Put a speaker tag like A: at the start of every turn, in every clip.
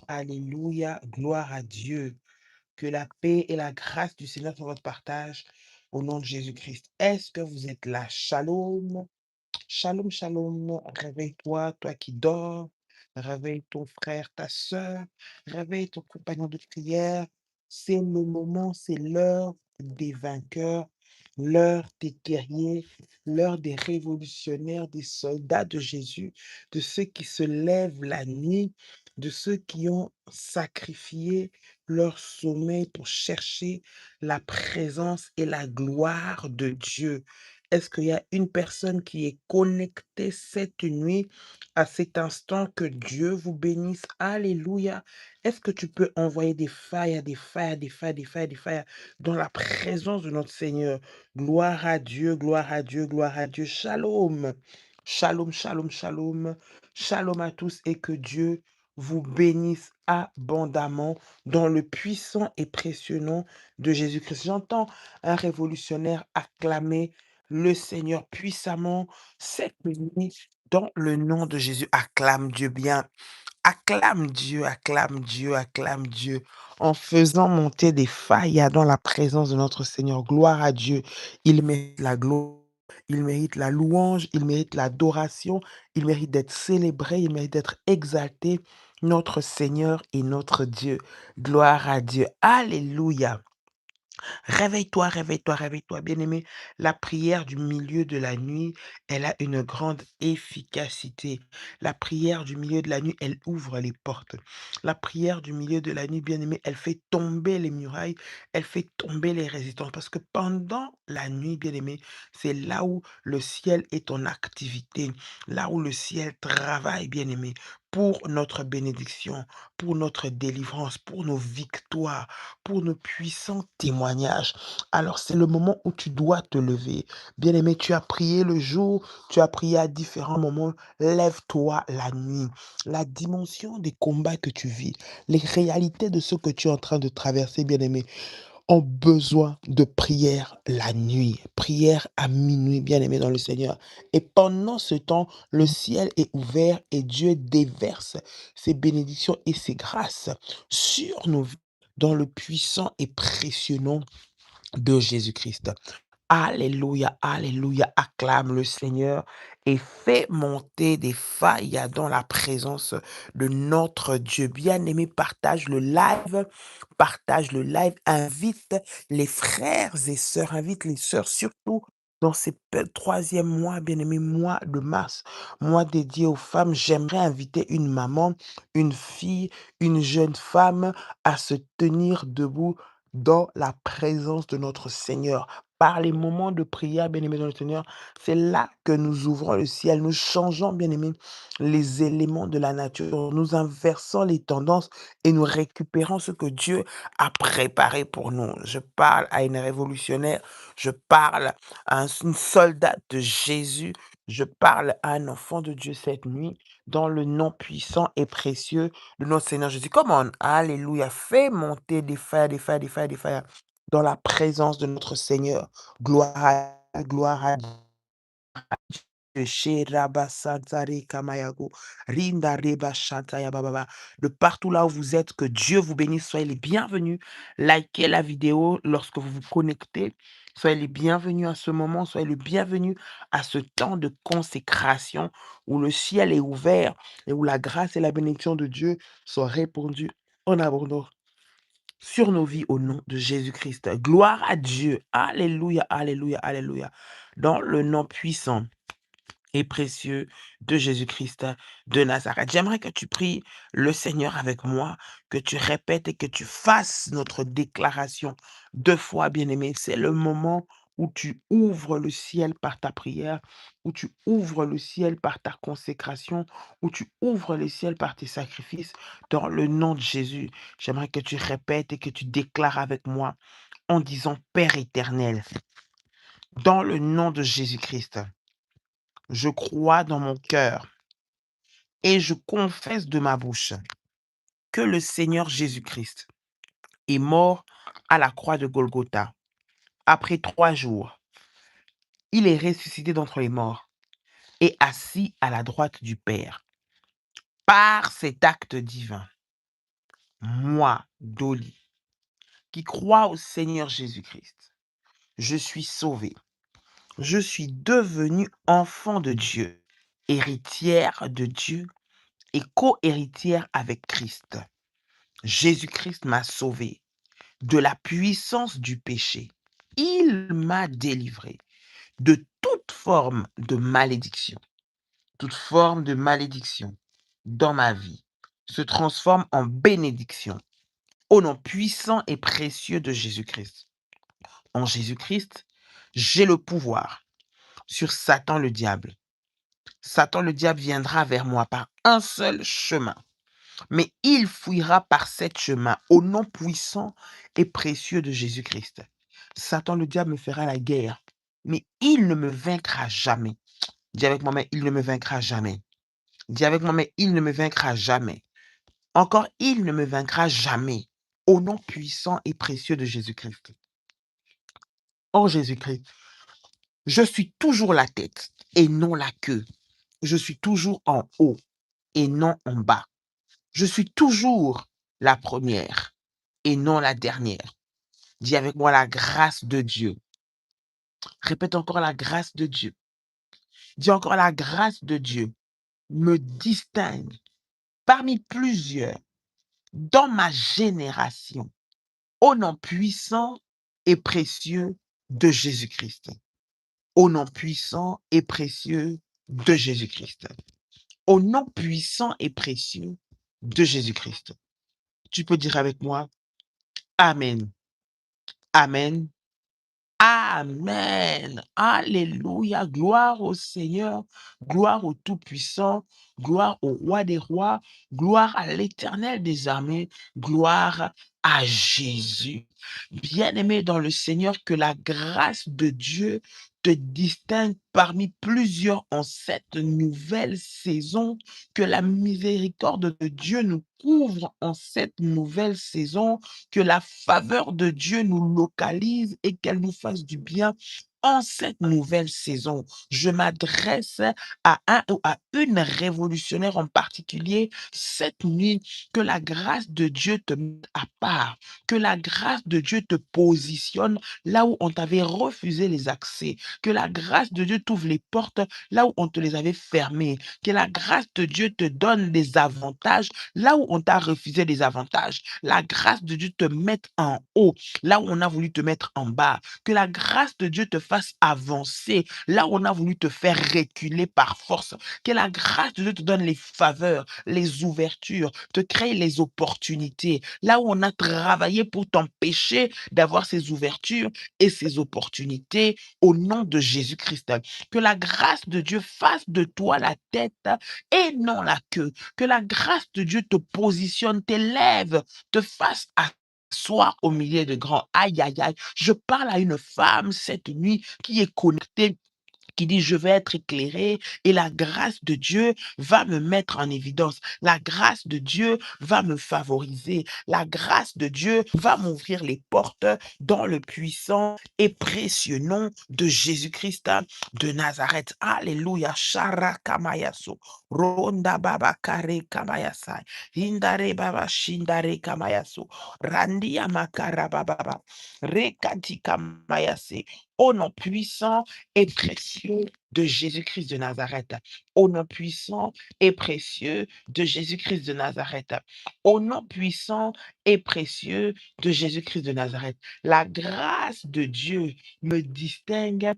A: Alléluia, gloire à Dieu. Que la paix et la grâce du Seigneur soit votre partage au nom de Jésus-Christ. Est-ce que vous êtes là? Shalom. Shalom, shalom. Réveille-toi, toi qui dors. Réveille ton frère, ta sœur. Réveille ton compagnon de prière. C'est le moment, c'est l'heure des vainqueurs, l'heure des guerriers, l'heure des révolutionnaires, des soldats de Jésus, de ceux qui se lèvent la nuit, de ceux qui ont sacrifié leur sommeil pour chercher la présence et la gloire de Dieu. Est-ce qu'il y a une personne qui est connectée cette nuit, à cet instant? Que Dieu vous bénisse. Alléluia. Est-ce que tu peux envoyer des failles, des failles, des failles, des failles, des failles dans la présence de notre Seigneur? Gloire à Dieu, gloire à Dieu, gloire à Dieu. Shalom. Shalom, shalom, shalom. Shalom à tous et que Dieu vous bénisse abondamment dans le puissant et précieux nom de Jésus-Christ. J'entends un révolutionnaire acclamer le Seigneur puissamment cette nuit dans le nom de Jésus. Acclame Dieu bien. Acclame Dieu, acclame Dieu, acclame Dieu, en faisant monter des failles dans la présence de notre Seigneur. Gloire à Dieu. Il mérite la gloire, il mérite la louange, il mérite l'adoration, il mérite d'être célébré, il mérite d'être exalté, notre Seigneur et notre Dieu. Gloire à Dieu. Alléluia. Réveille-toi, réveille-toi, réveille-toi, bien-aimé. La prière du milieu de la nuit, elle a une grande efficacité. La prière du milieu de la nuit, elle ouvre les portes. La prière du milieu de la nuit, bien-aimé, elle fait tomber les murailles, elle fait tomber les résistances. Parce que pendant la nuit, bien-aimé, c'est là où le ciel est en activité, là où le ciel travaille, bien-aimé, pour notre bénédiction, pour notre délivrance, pour nos victoires, pour nos puissants témoignages. Alors c'est le moment où tu dois te lever. Bien-aimé, tu as prié le jour, tu as prié à différents moments. Lève-toi la nuit. La dimension des combats que tu vis, les réalités de ce que tu es en train de traverser, bien-aimé, ont besoin de prière la nuit, prière à minuit, bien-aimé dans le Seigneur. Et pendant ce temps, le ciel est ouvert et Dieu déverse ses bénédictions et ses grâces sur nos vies dans le puissant et précieux nom de Jésus-Christ. Alléluia, alléluia, acclame le Seigneur et fais monter des failles dans la présence de notre Dieu. Bien-aimé, partage le live, invite les frères et sœurs, invite les sœurs surtout dans ces troisième mois, bien-aimé, mois de mars, mois dédié aux femmes. J'aimerais inviter une maman, une fille, une jeune femme à se tenir debout dans la présence de notre Seigneur. Par les moments de prière, bien-aimés dans le Seigneur, c'est là que nous ouvrons le ciel, nous changeons, bien-aimés, les éléments de la nature, nous inversons les tendances et nous récupérons ce que Dieu a préparé pour nous. Je parle à une révolutionnaire, je parle à une soldate de Jésus, je parle à un enfant de Dieu cette nuit, dans le nom puissant et précieux de notre Seigneur Jésus. Come on, alléluia, fais monter des fers, des fers, des fers, des fers dans la présence de notre Seigneur. Gloire à Dieu. Sherabasantare kamayago, rindareba shantaya bababa. De partout là où vous êtes, que Dieu vous bénisse. Soyez les bienvenus. Likez la vidéo lorsque vous vous connectez. Soyez les bienvenus à ce moment. Soyez les bienvenus à ce temps de consécration où le ciel est ouvert et où la grâce et la bénédiction de Dieu sont répandues en abondance sur nos vies au nom de Jésus-Christ. Gloire à Dieu. Alléluia, alléluia, alléluia. Dans le nom puissant et précieux de Jésus-Christ de Nazareth. J'aimerais que tu pries le Seigneur avec moi, que tu répètes et que tu fasses notre déclaration 2 fois, bien-aimé. C'est le moment où tu ouvres le ciel par ta prière, où tu ouvres le ciel par ta consécration, où tu ouvres le ciel par tes sacrifices. Dans le nom de Jésus, j'aimerais que tu répètes et que tu déclares avec moi en disant: Père éternel, dans le nom de Jésus-Christ, je crois dans mon cœur et je confesse de ma bouche que le Seigneur Jésus-Christ est mort à la croix de Golgotha. Après 3 jours, il est ressuscité d'entre les morts et assis à la droite du Père. Par cet acte divin, moi, Dolly, qui crois au Seigneur Jésus-Christ, je suis sauvée. Je suis devenue enfant de Dieu, héritière de Dieu et co-héritière avec Christ. Jésus-Christ m'a sauvée de la puissance du péché. Il m'a délivrée de toute forme de malédiction. Toute forme de malédiction dans ma vie se transforme en bénédiction au nom puissant et précieux de Jésus-Christ. En Jésus-Christ, j'ai le pouvoir sur Satan le diable. Satan le diable viendra vers moi par un seul chemin, mais il fuira par sept chemins au nom puissant et précieux de Jésus-Christ. Satan le diable me fera la guerre, mais il ne me vaincra jamais. Dis avec moi, mais il ne me vaincra jamais. Dis avec moi, mais il ne me vaincra jamais. Encore, il ne me vaincra jamais. Au nom puissant et précieux de Jésus-Christ. En Jésus-Christ, je suis toujours la tête et non la queue. Je suis toujours en haut et non en bas. Je suis toujours la première et non la dernière. Dis avec moi la grâce de Dieu. Répète encore la grâce de Dieu. Dis encore la grâce de Dieu me distingue parmi plusieurs dans ma génération au nom puissant et précieux de Jésus-Christ. Au nom puissant et précieux de Jésus-Christ. Au nom puissant et précieux de Jésus-Christ. Tu peux dire avec moi, Amen. Amen. Amen. Alléluia. Gloire au Seigneur, gloire au Tout-Puissant, gloire au Roi des Rois, gloire à l'Éternel des armées, gloire à Jésus. Bien-aimé dans le Seigneur, que la grâce de Dieu te distingue parmi plusieurs en cette nouvelle saison, que la miséricorde de Dieu nous couvre en cette nouvelle saison, que la faveur de Dieu nous localise et qu'elle nous fasse du bien en cette nouvelle saison. Je m'adresse à un ou à une révolutionnaire en particulier cette nuit, que la grâce de Dieu te mette à part, que la grâce de Dieu te positionne là où on t'avait refusé les accès, que la grâce de Dieu t'ouvre les portes là où on te les avait fermées, que la grâce de Dieu te donne des avantages là où on t'a refusé des avantages, la grâce de Dieu te mette en haut là où on a voulu te mettre en bas, que la grâce de Dieu te fasse avancer là où on a voulu te faire reculer par force, que la grâce de Dieu te donne les faveurs, les ouvertures, te crée les opportunités, là où on a travaillé pour t'empêcher d'avoir ces ouvertures et ces opportunités au nom de Jésus-Christ. Que la grâce de Dieu fasse de toi la tête et non la queue. Que la grâce de Dieu te positionne, t'élève, te fasse asseoir au milieu de grands. Aïe, aïe, aïe. Je parle à une femme cette nuit qui est connectée, qui dit: «Je vais être éclairé et la grâce de Dieu va me mettre en évidence. La grâce de Dieu va me favoriser. La grâce de Dieu va m'ouvrir les portes dans le puissant et précieux nom de Jésus-Christ de Nazareth.» Alléluia. Shara kamayaso. Ronda baba kare kamayasai. Hindare baba shindare kamayaso. Randia makara baba. Rekati kamayase. Au nom puissant et précieux de Jésus-Christ de Nazareth. Au nom puissant et précieux de Jésus-Christ de Nazareth. Au nom puissant et précieux de Jésus-Christ de Nazareth. La grâce de Dieu me distingue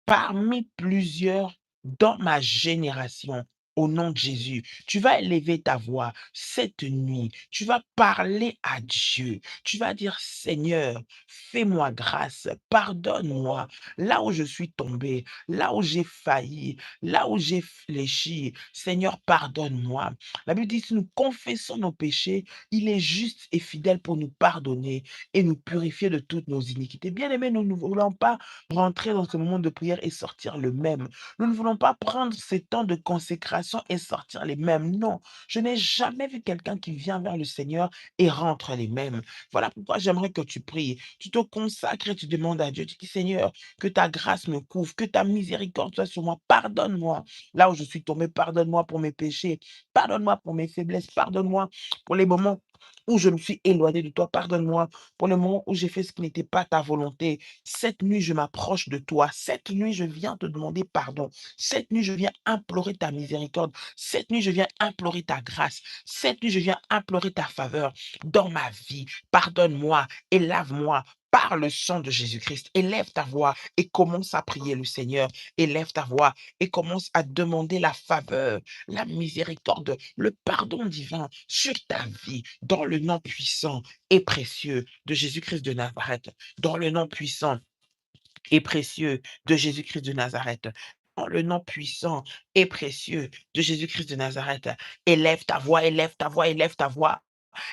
A: parmi plusieurs dans ma génération. Au nom de Jésus, tu vas élever ta voix cette nuit. Tu vas parler à Dieu. Tu vas dire: «Seigneur, fais-moi grâce, pardonne-moi là où je suis tombé, là où j'ai failli, là où j'ai fléchi. Seigneur, pardonne-moi.» La Bible dit: «Si nous confessons nos péchés, il est juste et fidèle pour nous pardonner et nous purifier de toutes nos iniquités.» Bien-aimés, nous ne voulons pas rentrer dans ce moment de prière et sortir le même. Nous ne voulons pas prendre ces temps de consécration et sortir les mêmes. Non, je n'ai jamais vu quelqu'un qui vient vers le Seigneur et rentre les mêmes. Voilà pourquoi j'aimerais que tu pries. Tu te consacres et tu demandes à Dieu. Tu dis: «Seigneur, que ta grâce me couvre, que ta miséricorde soit sur moi. Pardonne-moi là où je suis tombé. Pardonne-moi pour mes péchés. Pardonne-moi pour mes faiblesses. Pardonne-moi pour les moments où je me suis éloigné de toi. Pardonne-moi pour le moment où j'ai fait ce qui n'était pas ta volonté. Cette nuit, je m'approche de toi. Cette nuit, je viens te demander pardon. Cette nuit, je viens implorer ta miséricorde. Cette nuit, je viens implorer ta grâce. Cette nuit, je viens implorer ta faveur dans ma vie. Pardonne-moi et lave-moi par le sang de Jésus-Christ. Élève ta voix et commence à prier le Seigneur. Élève ta voix et commence à demander la faveur, la miséricorde, le pardon divin sur ta vie, dans le nom puissant et précieux de Jésus-Christ de Nazareth, dans le nom puissant et précieux de Jésus-Christ de Nazareth. Dans le nom puissant et précieux de Jésus-Christ de Nazareth, élève ta voix, élève ta voix, élève ta voix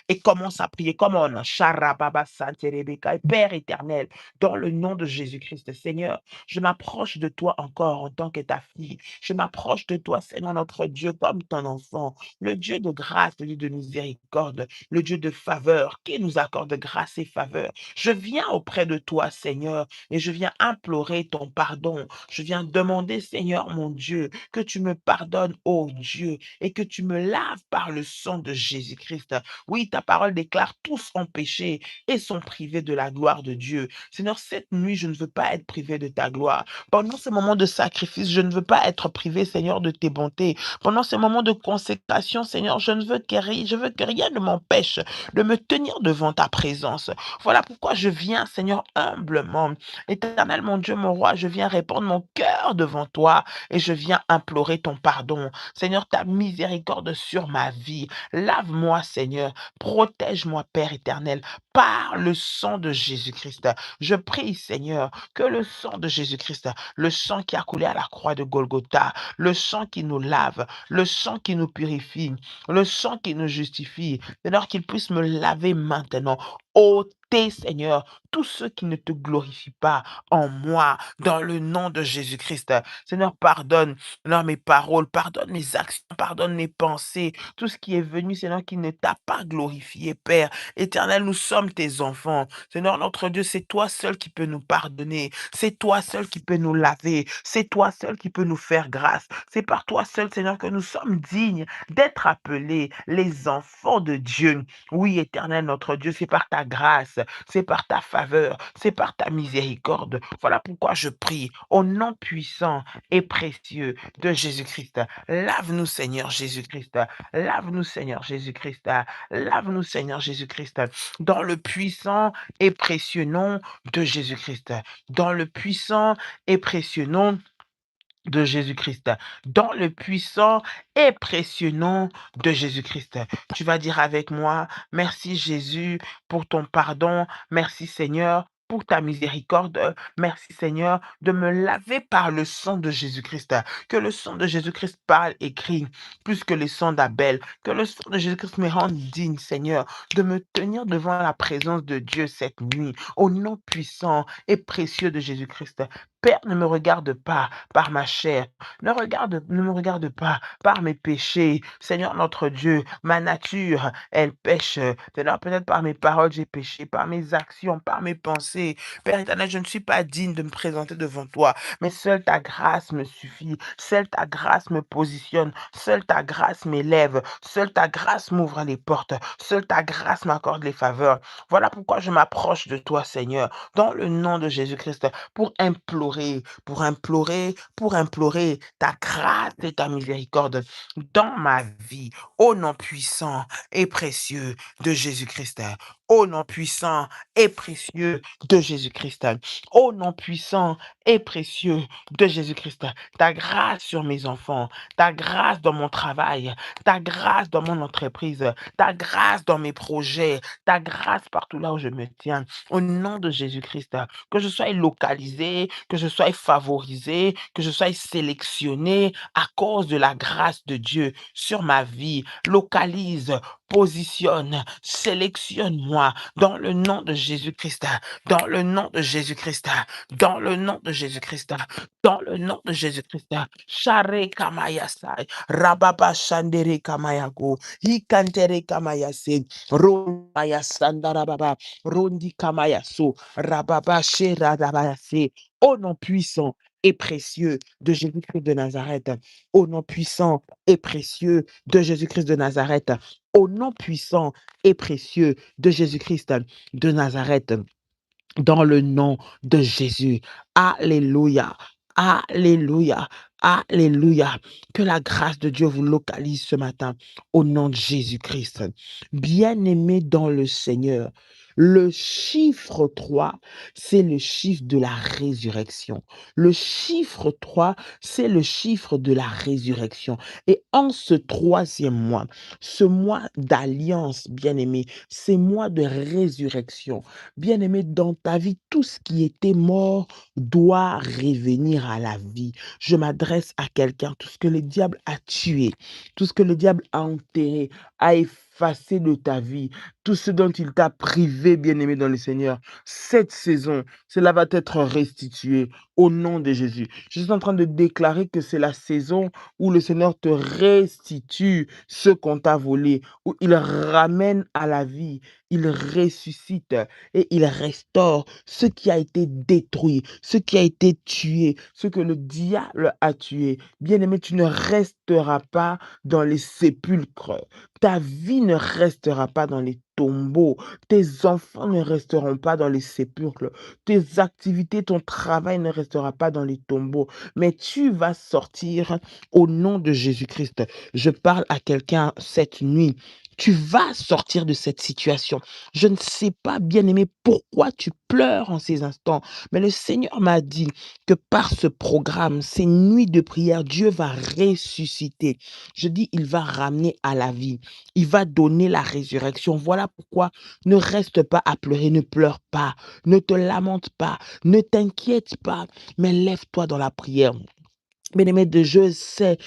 A: et commence à prier comme on. Sharababa Santerebeka. Père éternel, dans le nom de Jésus-Christ, Seigneur, je m'approche de toi encore en tant que ta fille. Je m'approche de toi, Seigneur, notre Dieu, comme ton enfant, le Dieu de grâce, le Dieu de miséricorde, le Dieu de faveur, qui nous accorde grâce et faveur. Je viens auprès de toi, Seigneur, et je viens implorer ton pardon. Je viens demander, Seigneur, mon Dieu, que tu me pardonnes, ô Dieu, et que tu me laves par le sang de Jésus-Christ. Oui, ta parole déclare tous ont péché et sont privés de la gloire de Dieu. Seigneur, cette nuit, je ne veux pas être privé de ta gloire. Pendant ce moment de sacrifice, je ne veux pas être privé, Seigneur, de tes bontés. Pendant ce moment de consécration, Seigneur, je veux que rien ne m'empêche de me tenir devant ta présence. Voilà pourquoi je viens, Seigneur, humblement. Éternel, mon Dieu, mon roi, je viens répandre mon cœur devant toi et je viens implorer ton pardon. Seigneur, ta miséricorde sur ma vie. Lave-moi, Seigneur. Protège-moi, Père éternel, par le sang de Jésus-Christ. Je prie, Seigneur, que le sang de Jésus-Christ, le sang qui a coulé à la croix de Golgotha, le sang qui nous lave, le sang qui nous purifie, le sang qui nous justifie, Seigneur, qu'il puisse me laver maintenant. Ôtez, Seigneur, tous ceux qui ne te glorifient pas en moi, dans le nom de Jésus-Christ. Seigneur, pardonne, Seigneur, mes paroles, pardonne mes actions, pardonne mes pensées, tout ce qui est venu, Seigneur, qui ne t'a pas glorifié, Père. Éternel, nous sommes tes enfants. Seigneur, notre Dieu, c'est toi seul qui peux nous pardonner. C'est toi seul qui peux nous laver. C'est toi seul qui peux nous faire grâce. C'est par toi seul, Seigneur, que nous sommes dignes d'être appelés les enfants de Dieu. Oui, Éternel, notre Dieu, c'est par ta grâce, c'est par ta faveur, c'est par ta miséricorde. Voilà pourquoi je prie au nom puissant et précieux de Jésus-Christ. Lave-nous, Seigneur Jésus-Christ. Lave-nous, Seigneur Jésus-Christ. Lave-nous, Seigneur Jésus-Christ, dans le puissant et précieux nom de Jésus-Christ. Dans le puissant et précieux nom de Jésus-Christ, dans le puissant et précieux nom de Jésus-Christ. Tu vas dire avec moi, merci Jésus pour ton pardon, merci Seigneur pour ta miséricorde, merci Seigneur de me laver par le sang de Jésus-Christ. Que le sang de Jésus-Christ parle et crie plus que le sang d'Abel. Que le sang de Jésus-Christ me rende digne, Seigneur, de me tenir devant la présence de Dieu cette nuit, au nom puissant et précieux de Jésus-Christ. Père, ne me regarde pas par ma chair, ne me regarde pas par mes péchés. Seigneur notre Dieu, ma nature, elle pêche. Seigneur, peut-être par mes paroles, j'ai péché, par mes actions, par mes pensées. Père éternel, je ne suis pas digne de me présenter devant toi, mais seule ta grâce me suffit. Seule ta grâce me positionne. Seule ta grâce m'élève. Seule ta grâce m'ouvre les portes. Seule ta grâce m'accorde les faveurs. Voilà pourquoi je m'approche de toi, Seigneur, dans le nom de Jésus-Christ, pour implorer ta grâce et ta miséricorde dans ma vie, au nom puissant et précieux de Jésus-Christ. Au nom puissant et précieux de Jésus-Christ. Au nom puissant et précieux de Jésus-Christ. Ta grâce sur mes enfants, ta grâce dans mon travail, ta grâce dans mon entreprise, ta grâce dans mes projets, ta grâce partout là où je me tiens. Au nom de Jésus-Christ, que je sois localisé, que je sois favorisé, que je sois sélectionné à cause de la grâce de Dieu sur ma vie. Localise, positionne, sélectionne-moi dans le nom de Jésus-Christ, dans le nom de Jésus-Christ, dans le nom de Jésus-Christ, dans le nom de Jésus-Christ. Share kamayasai, rababa shandere kamayago, hikantere kamayase, romaya sandarababa, rondi kamayaso, rababa sherabayase. Au nom puissant et précieux de Jésus-Christ de Nazareth, au nom puissant et précieux de Jésus-Christ de Nazareth, au nom puissant et précieux de Jésus-Christ de Nazareth. Dans le nom de Jésus. Alléluia. Alléluia. Alléluia. Que la grâce de Dieu vous localise ce matin au nom de Jésus-Christ. Bien-aimés dans le Seigneur, le chiffre 3, c'est le chiffre de la résurrection. Le chiffre 3, c'est le chiffre de la résurrection. Et en ce troisième mois, ce mois d'alliance, bien-aimé, c'est mois de résurrection. Bien-aimé, dans ta vie, tout ce qui était mort doit revenir à la vie. Je m'adresse à quelqu'un, tout ce que le diable a tué, tout ce que le diable a enterré, a effacé de ta vie, tout ce dont il t'a privé, bien-aimé dans le Seigneur, cette saison, cela va être restitué au nom de Jésus. Je suis en train de déclarer que c'est la saison où le Seigneur te restitue ce qu'on t'a volé, où il ramène à la vie, il ressuscite et il restaure ce qui a été détruit, ce qui a été tué, ce que le diable a tué. Bien-aimé, tu ne resteras pas dans les sépulcres. Ta vie ne restera pas dans les tombeaux. Tes enfants ne resteront pas dans les sépulcres. Tes activités, ton travail ne restera pas dans les tombeaux. Mais tu vas sortir au nom de Jésus-Christ. Je parle à quelqu'un cette nuit. Tu vas sortir de cette situation. Je ne sais pas, bien-aimé, pourquoi tu pleures en ces instants, mais le Seigneur m'a dit que par ce programme, ces nuits de prière, Dieu va ressusciter. Je dis, il va ramener à la vie. Il va donner la résurrection. Voilà pourquoi ne reste pas à pleurer, ne pleure pas, ne te lamente pas, ne t'inquiète pas, mais lève-toi dans la prière. Bien-aimé de je sais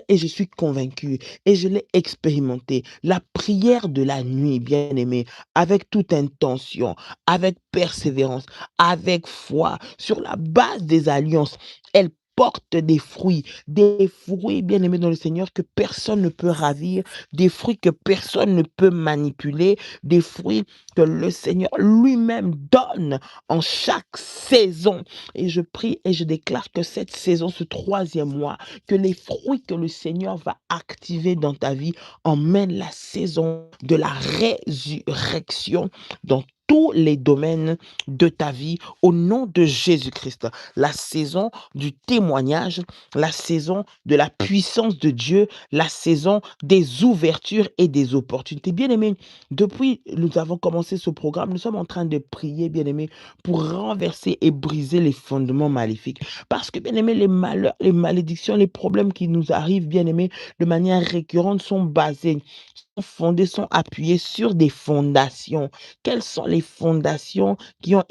A: et je suis convaincu et je l'ai expérimenté. La prière de la nuit, bien-aimé, avec toute intention, avec persévérance, avec foi, sur la base des alliances, elle porte des fruits, bien-aimés dans le Seigneur, que personne ne peut ravir, des fruits que personne ne peut manipuler, des fruits que le Seigneur lui-même donne en chaque saison. Et je prie et je déclare que cette saison, ce troisième mois, que les fruits que le Seigneur va activer dans ta vie emmènent la saison de la résurrection dans tous les domaines de ta vie au nom de Jésus-Christ. La saison du témoignage, la saison de la puissance de Dieu, la saison des ouvertures et des opportunités. Bien-aimés, depuis nous avons commencé ce programme, nous sommes en train de prier, bien-aimés, pour renverser et briser les fondements maléfiques. Parce que, bien aimé, les malheurs, les malédictions, les problèmes qui nous arrivent, bien aimé, de manière récurrente, sont basés, sont fondés, sont appuyés sur des fondations. Quelles sont les fondations qui ont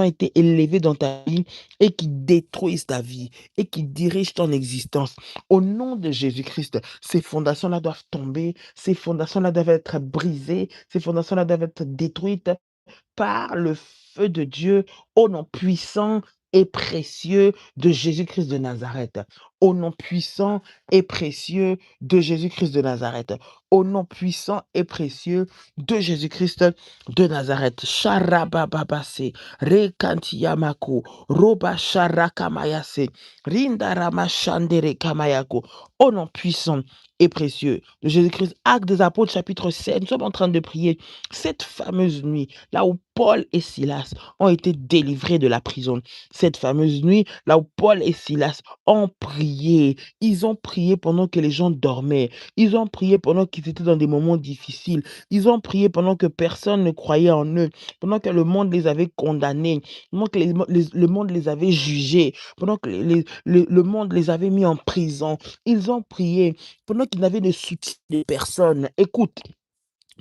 A: été élevées dans ta vie et qui détruisent ta vie et qui dirigent ton existence? Au nom de Jésus-Christ, ces fondations-là doivent tomber, ces fondations-là doivent être brisées, ces fondations-là doivent être détruites par le feu de Dieu, au nom puissant et précieux de Jésus-Christ de Nazareth. Au nom puissant et précieux de Jésus-Christ de Nazareth. Au nom puissant et précieux de Jésus-Christ de Nazareth. Sharabababase, Rekantiyamako, Roba Sharakamayase, Rindarama Shandere Kamayako. Au nom puissant et précieux de Jésus-Christ. Actes des Apôtres, chapitre 7. Nous sommes en train de prier cette fameuse nuit, là où Paul et Silas ont été délivrés de la prison. Cette fameuse nuit, là où Paul et Silas ont prié. Ils ont prié pendant que les gens dormaient. Ils ont prié pendant qu'ils étaient dans des moments difficiles. Ils ont prié pendant que personne ne croyait en eux. Pendant que le monde les avait condamnés. Pendant que le monde les avait jugés. Pendant que le monde les avait mis en prison. Ils ont prié pendant qu'ils n'avaient de soutien de personne. Écoute,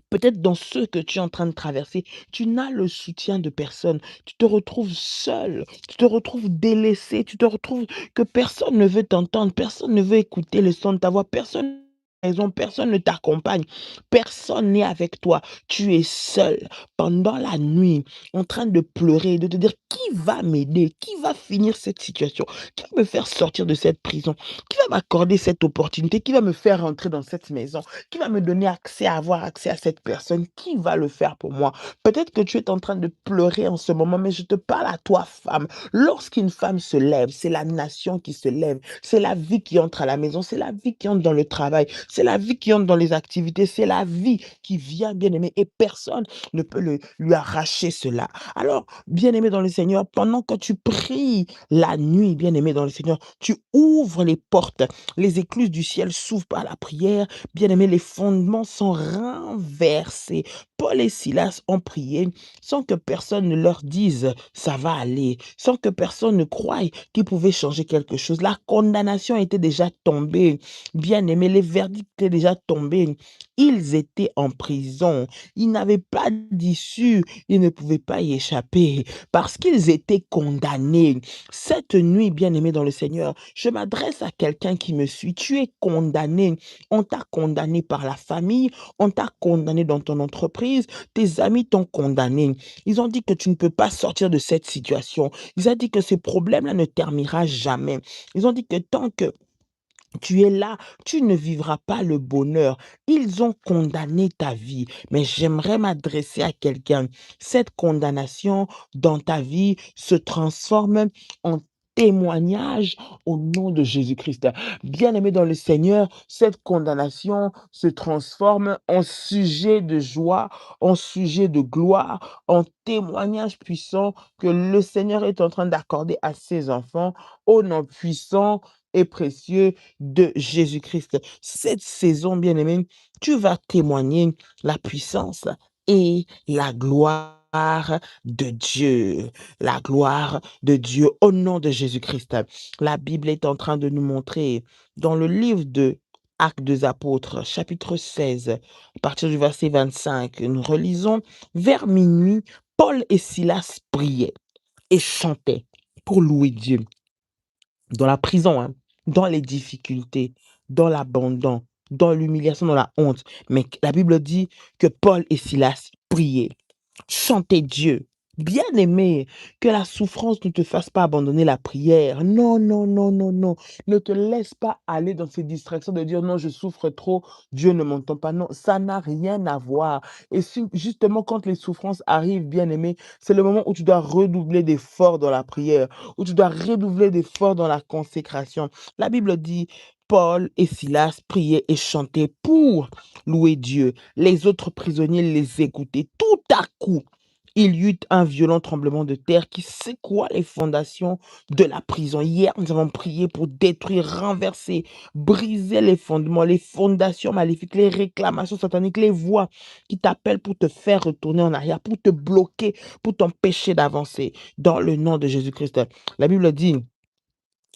A: peut-être dans ce que tu es en train de traverser, tu n'as le soutien de personne. Tu te retrouves seul, tu te retrouves délaissé, tu te retrouves que personne ne veut t'entendre, personne ne veut écouter le son de ta voix, personne raison, personne ne t'accompagne, personne n'est avec toi. Tu es seul pendant la nuit, en train de pleurer, de te dire qui va m'aider, qui va finir cette situation, qui va me faire sortir de cette prison, qui va m'accorder cette opportunité, qui va me faire rentrer dans cette maison. Qui va me donner accès à avoir accès à cette personne? Qui va le faire pour moi? Peut-être que tu es en train de pleurer en ce moment, mais je te parle à toi, femme. Lorsqu'une femme se lève, c'est la nation qui se lève. C'est la vie qui entre à la maison. C'est la vie qui entre dans le travail. C'est la vie qui entre dans les activités, c'est la vie qui vient, bien-aimé, et personne ne peut lui arracher cela. Alors, bien-aimé dans le Seigneur, pendant que tu pries la nuit, bien-aimé dans le Seigneur, tu ouvres les portes, les écluses du ciel s'ouvrent par la prière, bien-aimé, les fondements sont renversés. Paul et Silas ont prié sans que personne ne leur dise ça va aller, sans que personne ne croie qu'ils pouvaient changer quelque chose. La condamnation était déjà tombée, bien-aimé, les verdicts étaient déjà tombés. Ils étaient en prison, ils n'avaient pas d'issue, ils ne pouvaient pas y échapper parce qu'ils étaient condamnés. Cette nuit, bien-aimé dans le Seigneur, je m'adresse à quelqu'un qui me suit. Tu es condamné. On t'a condamné par la famille, on t'a condamné dans ton entreprise, tes amis t'ont condamné. Ils ont dit que tu ne peux pas sortir de cette situation. Ils ont dit que ce problème-là ne terminera jamais. Ils ont dit que tant que tu es là, tu ne vivras pas le bonheur. Ils ont condamné ta vie, mais j'aimerais m'adresser à quelqu'un. Cette condamnation dans ta vie se transforme en témoignage au nom de Jésus-Christ. Bien-aimé dans le Seigneur, cette condamnation se transforme en sujet de joie, en sujet de gloire, en témoignage puissant que le Seigneur est en train d'accorder à ses enfants au nom puissant et précieux de Jésus-Christ. Cette saison, bien-aimé, tu vas témoigner la puissance et la gloire de Dieu. La gloire de Dieu au nom de Jésus-Christ. La Bible est en train de nous montrer dans le livre de Actes des Apôtres, chapitre 16, à partir du verset 25, nous relisons: vers minuit, Paul et Silas priaient et chantaient pour louer Dieu. Dans la prison, hein, dans les difficultés, dans l'abandon, dans l'humiliation, dans la honte. Mais la Bible dit que Paul et Silas priaient. Chantez Dieu. Bien-aimé, que la souffrance ne te fasse pas abandonner la prière. Non, non, non, non, non. Ne te laisse pas aller dans ces distractions de dire non, je souffre trop, Dieu ne m'entend pas. Non, ça n'a rien à voir. Et justement, quand les souffrances arrivent, bien-aimé, c'est le moment où tu dois redoubler d'efforts dans la prière, où tu dois redoubler d'efforts dans la consécration. La Bible dit: Paul et Silas priaient et chantaient pour louer Dieu. Les autres prisonniers les écoutaient. Tout à coup, il y eut un violent tremblement de terre qui secoua les fondations de la prison. Hier, nous avons prié pour détruire, renverser, briser les fondements, les fondations maléfiques, les réclamations sataniques, les voix qui t'appellent pour te faire retourner en arrière, pour te bloquer, pour t'empêcher d'avancer. Dans le nom de Jésus-Christ. La Bible dit: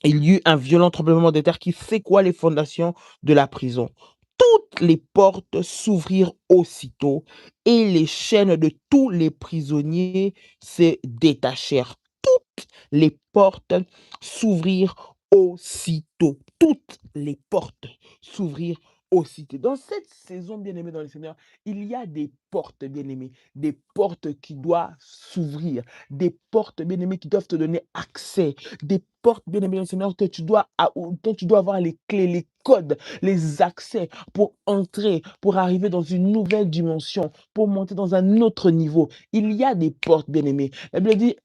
A: il y eut un violent tremblement de terre qui secoua les fondations de la prison. Toutes les portes s'ouvrirent aussitôt et les chaînes de tous les prisonniers se détachèrent. Toutes les portes s'ouvrirent aussitôt. Toutes les portes s'ouvrirent aussitôt. Dans cette saison, bien-aimés dans le Seigneur, il y a des portes, bien-aimés, des portes qui doivent s'ouvrir, des portes, bien-aimés, qui doivent te donner accès, des portes, bien-aimés dans le Seigneur, que tu dois, dont tu dois avoir les clés, les codes, les accès pour entrer, pour arriver dans une nouvelle dimension, pour monter dans un autre niveau. Il y a des portes, bien-aimés. La Bible dit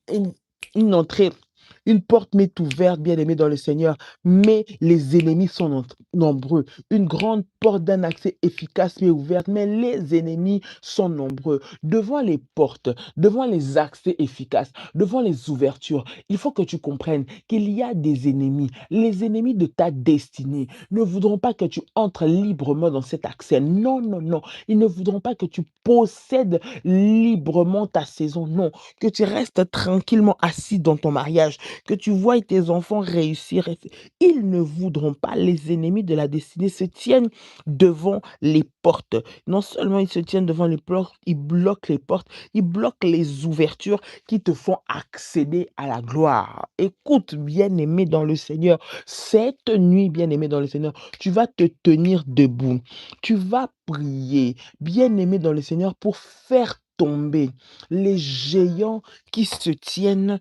A: une entrée, une porte m'est ouverte, bien-aimé dans le Seigneur, mais les ennemis sont nombreux. Une grande porte d'un accès efficace m'est ouverte, mais les ennemis sont nombreux. Devant les portes, devant les accès efficaces, devant les ouvertures, il faut que tu comprennes qu'il y a des ennemis. Les ennemis de ta destinée ne voudront pas que tu entres librement dans cet accès. Non, non, non. Ils ne voudront pas que tu possèdes librement ta saison. Non. Que tu restes tranquillement assis dans ton mariage, que tu vois tes enfants réussir. Ils ne voudront pas. Les ennemis de la destinée se tiennent devant les portes. Non seulement ils se tiennent devant les portes, ils bloquent les portes, ils bloquent les ouvertures qui te font accéder à la gloire. Écoute, bien-aimé dans le Seigneur, cette nuit, bien-aimé dans le Seigneur, tu vas te tenir debout. Tu vas prier, bien-aimé dans le Seigneur, pour faire tomber les géants qui se tiennent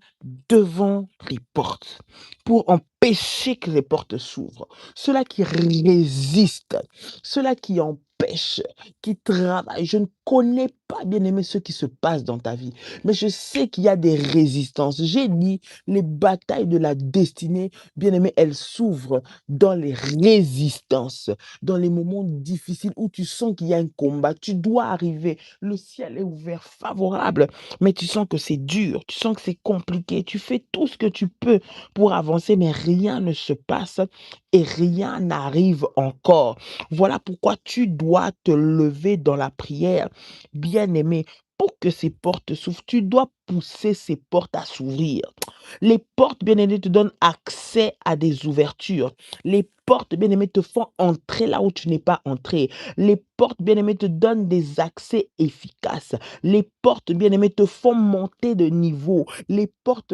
A: devant les portes, pour empêcher que les portes s'ouvrent. Ceux-là qui résistent, ceux-là qui empêchent, qui travaillent. Je ne connais pas, bien-aimé, ce qui se passe dans ta vie, mais je sais qu'il y a des résistances. J'ai dit, les batailles de la destinée, bien-aimé, elles s'ouvrent dans les résistances, dans les moments difficiles où tu sens qu'il y a un combat. Tu dois arriver. Le ciel est ouvert, favorable, mais tu sens que c'est dur, tu sens que c'est compliqué. Tu fais tout ce que tu peux pour avancer, mais rien ne se passe et rien n'arrive encore. Voilà pourquoi tu dois te lever dans la prière, bien-aimé, pour que ces portes s'ouvrent. Tu dois pousser ces portes à s'ouvrir. Les portes, bien-aimé, te donnent accès à des ouvertures. Les portes, bien-aimé, te font entrer là où tu n'es pas entré. Les portes, bien-aimé, te donnent des accès efficaces. Les portes, bien-aimé, te font monter de niveau. Les portes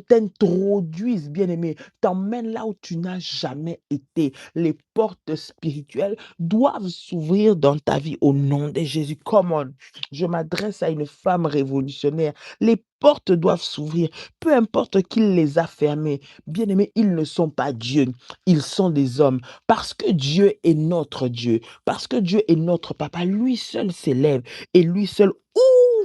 A: t'introduisent, bien-aimé, t'emmènent là où tu n'as jamais été. Les portes spirituelles doivent s'ouvrir dans ta vie au nom de Jésus. Come on. Je m'adresse à une femme révolutionnaire. Les portes doivent s'ouvrir. Peu importe qui les a fermés, bien-aimés, ils ne sont pas Dieu, ils sont des hommes. Parce que Dieu est notre Dieu, parce que Dieu est notre papa, lui seul s'élève et lui seul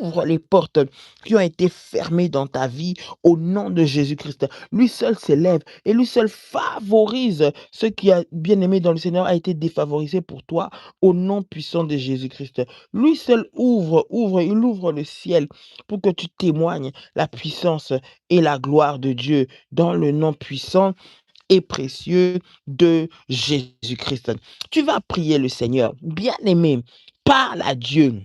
A: ouvre les portes qui ont été fermées dans ta vie au nom de Jésus-Christ. Lui seul s'élève et lui seul favorise ce qui a bien aimé dans le Seigneur a été défavorisé pour toi au nom puissant de Jésus-Christ. Lui seul il ouvre le ciel pour que tu témoignes la puissance et la gloire de Dieu dans le nom puissant et précieux de Jésus-Christ. Tu vas prier le Seigneur. Bien-aimé, parle à Dieu.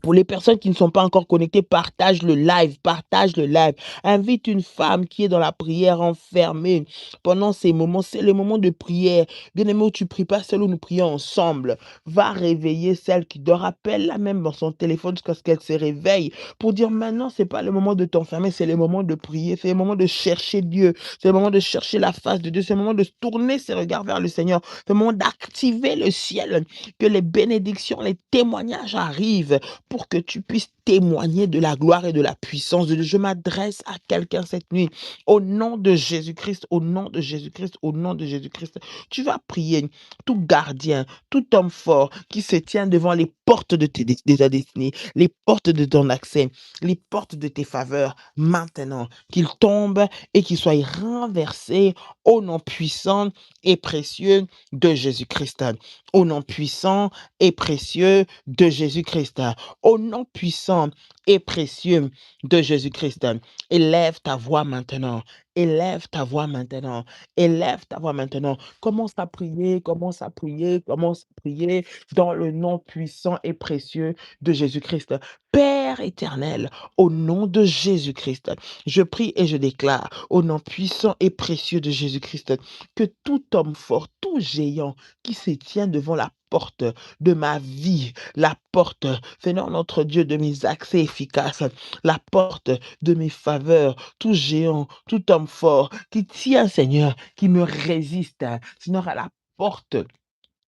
A: Pour les personnes qui ne sont pas encore connectées, partage le live, partage le live. Invite une femme qui est dans la prière enfermée pendant ces moments. C'est le moment de prière. Bien aimé, où tu pries pas seul, où nous prions ensemble. Va réveiller celle qui dort. Appelle-la même dans son téléphone jusqu'à ce qu'elle se réveille pour dire maintenant, c'est pas le moment de t'enfermer, c'est le moment de prier. C'est le moment de chercher Dieu. C'est le moment de chercher la face de Dieu. C'est le moment de tourner ses regards vers le Seigneur. C'est le moment d'activer le ciel. Que les bénédictions, les témoignages arrivent pour que tu puisses témoigner de la gloire et de la puissance de Dieu. Je m'adresse à quelqu'un cette nuit. Au nom de Jésus-Christ, au nom de Jésus-Christ, au nom de Jésus-Christ. Tu vas prier tout gardien, tout homme fort qui se tient devant les portes de ta destinée, les portes de ton accès, les portes de tes faveurs, maintenant, qu'il tombe et qu'il soit renversé au nom puissant et précieux de Jésus-Christ. Au nom puissant et précieux de Jésus-Christ. Au nom puissant et précieux de Jésus-Christ. Élève ta voix maintenant. Élève ta voix maintenant. Élève ta voix maintenant. Commence à prier, commence à prier, commence à prier dans le nom puissant et précieux de Jésus-Christ. Père éternel, au nom de Jésus-Christ, je prie et je déclare, au nom puissant et précieux de Jésus-Christ, que tout homme fort, tout géant qui se tient devant la porte de ma vie, la porte, Seigneur notre Dieu, de mes accès efficaces, la porte de mes faveurs, tout géant, tout homme fort qui tient, Seigneur, qui me résiste, Seigneur, à la porte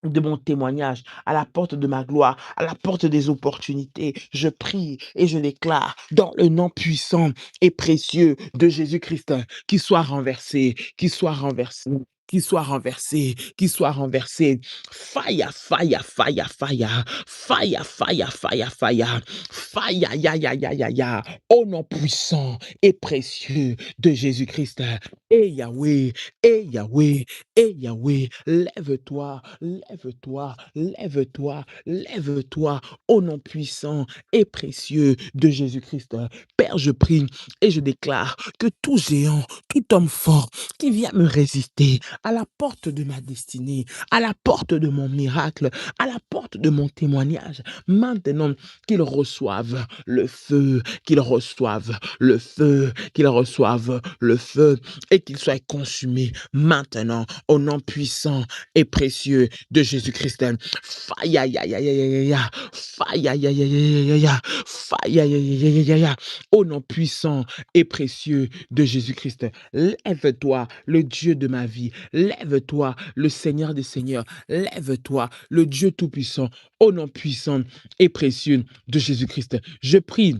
A: de mon témoignage, à la porte de ma gloire, à la porte des opportunités. Je prie et je déclare dans le nom puissant et précieux de Jésus-Christ qu'il soit renversé, qu'il soit renversé. Qu'il soit renversé, qu'il soit renversé. Fire, fire, fire, fire. Fire, fire, fire, fire. Fire, ya, ya, ya, ya, ya. Au nom puissant et précieux de Jésus-Christ. Et Yahweh, et Yahweh, et Yahweh, lève-toi, lève-toi, lève-toi, lève-toi, au nom puissant et précieux de Jésus-Christ. Père, je prie et je déclare que tout géant, tout homme fort qui vient me résister à la porte de ma destinée, à la porte de mon miracle, à la porte de mon témoignage, maintenant qu'ils reçoivent le feu, qu'ils reçoivent le feu, qu'ils reçoivent le feu et qu'ils soient consumés maintenant au nom puissant et précieux de Jésus-Christ. Faya, ya, ya, ya, ya, ya, ya. Faya, ya, ya, ya, ya, ya, ya. Faya, ya, ya, ya, ya, ya, ya. Au nom puissant et précieux de Jésus-Christ. Lève-toi, le Dieu de ma vie. Lève-toi, le Seigneur des Seigneurs. Lève-toi, le Dieu Tout-Puissant. Au nom puissant et précieux de Jésus-Christ. Je prie.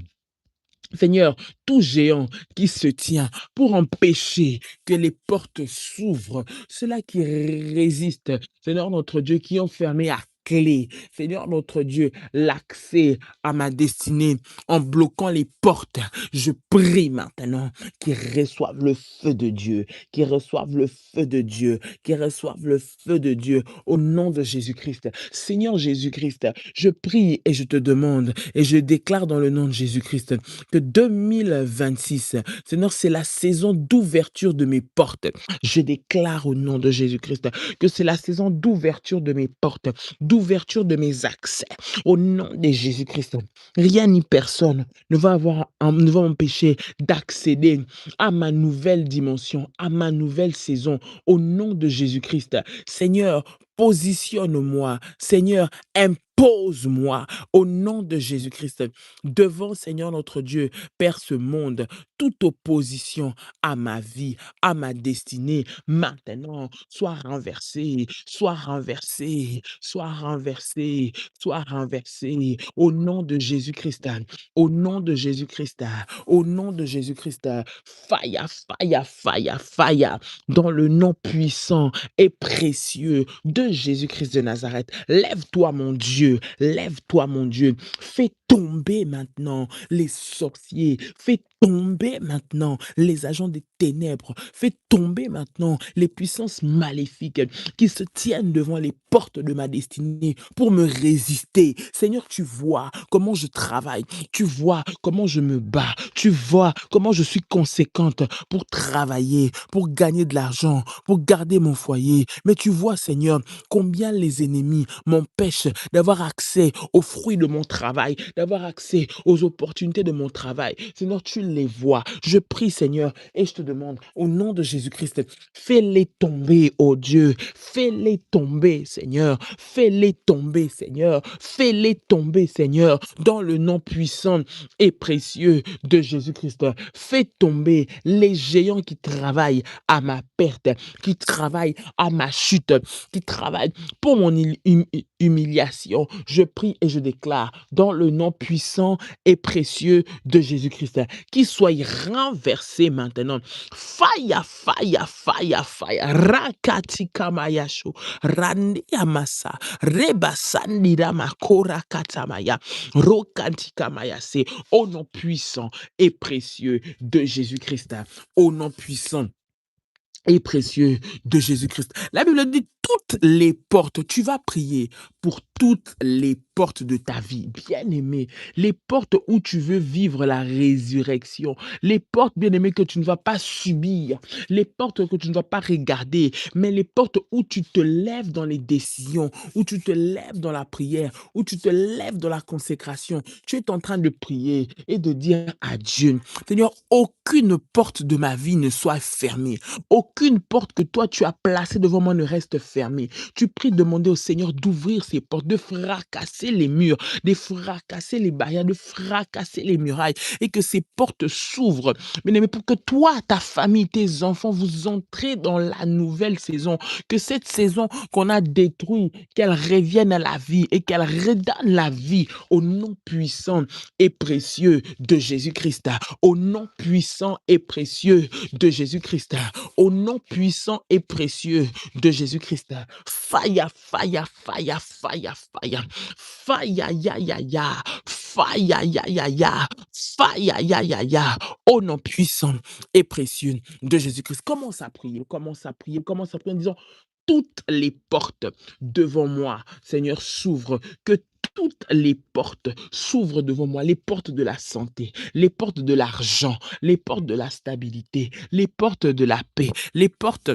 A: Seigneur, tout géant qui se tient pour empêcher que les portes s'ouvrent, ceux-là qui résistent, Seigneur notre Dieu, qui ont fermé à clé, Seigneur notre Dieu, l'accès à ma destinée en bloquant les portes. Je prie maintenant qu'ils reçoivent le feu de Dieu, qu'ils reçoivent le feu de Dieu, qu'ils reçoivent le feu de Dieu au nom de Jésus-Christ. Seigneur Jésus-Christ, je prie et je te demande et je déclare dans le nom de Jésus-Christ que 2026, Seigneur, c'est la saison d'ouverture de mes portes. Je déclare au nom de Jésus-Christ que c'est la saison d'ouverture de mes portes, d'ouverture de mes accès. Au nom de Jésus-Christ, rien ni personne ne va m'empêcher d'accéder à ma nouvelle dimension, à ma nouvelle saison. Au nom de Jésus-Christ, Seigneur, positionne-moi. Seigneur, impose-moi au nom de Jésus-Christ. Devant, Seigneur notre Dieu, Père, ce monde, toute opposition à ma vie, à ma destinée, maintenant, soit renversée, soit renversée, soit renversée, soit renversée. Au nom de Jésus-Christ, au nom de Jésus-Christ, au nom de Jésus-Christ, fire, fire, fire, fire, dans le nom puissant et précieux de Jésus-Christ de Nazareth. Lève-toi, mon Dieu, lève-toi, mon Dieu. Fais tomber maintenant les sorciers. Fais tomber maintenant les agents des ténèbres. Fais tomber maintenant les puissances maléfiques qui se tiennent devant les portes de ma destinée pour me résister. Seigneur, tu vois comment je travaille. Tu vois comment je me bats. Tu vois comment je suis conséquente pour travailler, pour gagner de l'argent, pour garder mon foyer. Mais tu vois, Seigneur, combien les ennemis m'empêchent d'avoir accès aux fruits de mon travail, d'avoir accès aux opportunités de mon travail. Seigneur, tu les vois. Je prie, Seigneur, et je te demande, au nom de Jésus-Christ, fais-les tomber, oh Dieu. Fais-les tomber, Seigneur. Fais-les tomber, Seigneur. Fais-les tomber, Seigneur, dans le nom puissant et précieux de Jésus-Christ. Fais tomber les géants qui travaillent à ma perte, qui travaillent à ma chute, qui travaillent pour mon humiliation. Je prie et je déclare dans le nom puissant et précieux de Jésus-Christ qu'il soit renversé maintenant. Fire, fire, fire, fire. Rakatika mayasho. Randia masa. Reba sandira makora katamaya. Rokantika mayase. Au nom puissant et précieux de Jésus-Christ. Au nom puissant et précieux de Jésus-Christ. La Bible dit toutes les portes. Tu vas prier pour toutes les portes de ta vie, bien-aimé. Les portes où tu veux vivre la résurrection. Les portes, bien-aimé, que tu ne vas pas subir. Les portes que tu ne vas pas regarder. Mais les portes où tu te lèves dans les décisions, où tu te lèves dans la prière, où tu te lèves dans la consécration. Tu es en train de prier et de dire à Dieu, Seigneur, aucune porte de ma vie ne soit fermée. Aucune porte que toi tu as placée devant moi ne reste fermée. Tu pries demander au Seigneur d'ouvrir ces portes, de fracasser les murs, de fracasser les barrières, de fracasser les murailles et que ces portes s'ouvrent. Mais pour que toi, ta famille, tes enfants, vous entrez dans la nouvelle saison, que cette saison qu'on a détruite, qu'elle revienne à la vie et qu'elle redonne la vie au nom puissant et précieux de Jésus-Christ. Au nom puissant et précieux de Jésus-Christ. Au nom puissant et précieux de Jésus-Christ. Fire, fire, fire, fire, fire. Fire, ya, ya, ya. Fire, ya, ya, ya. Fire, ya, ya, ya. Au nom puissant et précieux de Jésus-Christ. Commence à prier, commence à prier, commence à prier en disant toutes les portes devant moi, Seigneur, s'ouvrent. Que toutes les portes s'ouvrent devant moi, les portes de la santé, les portes de l'argent, les portes de la stabilité, les portes de la paix, les portes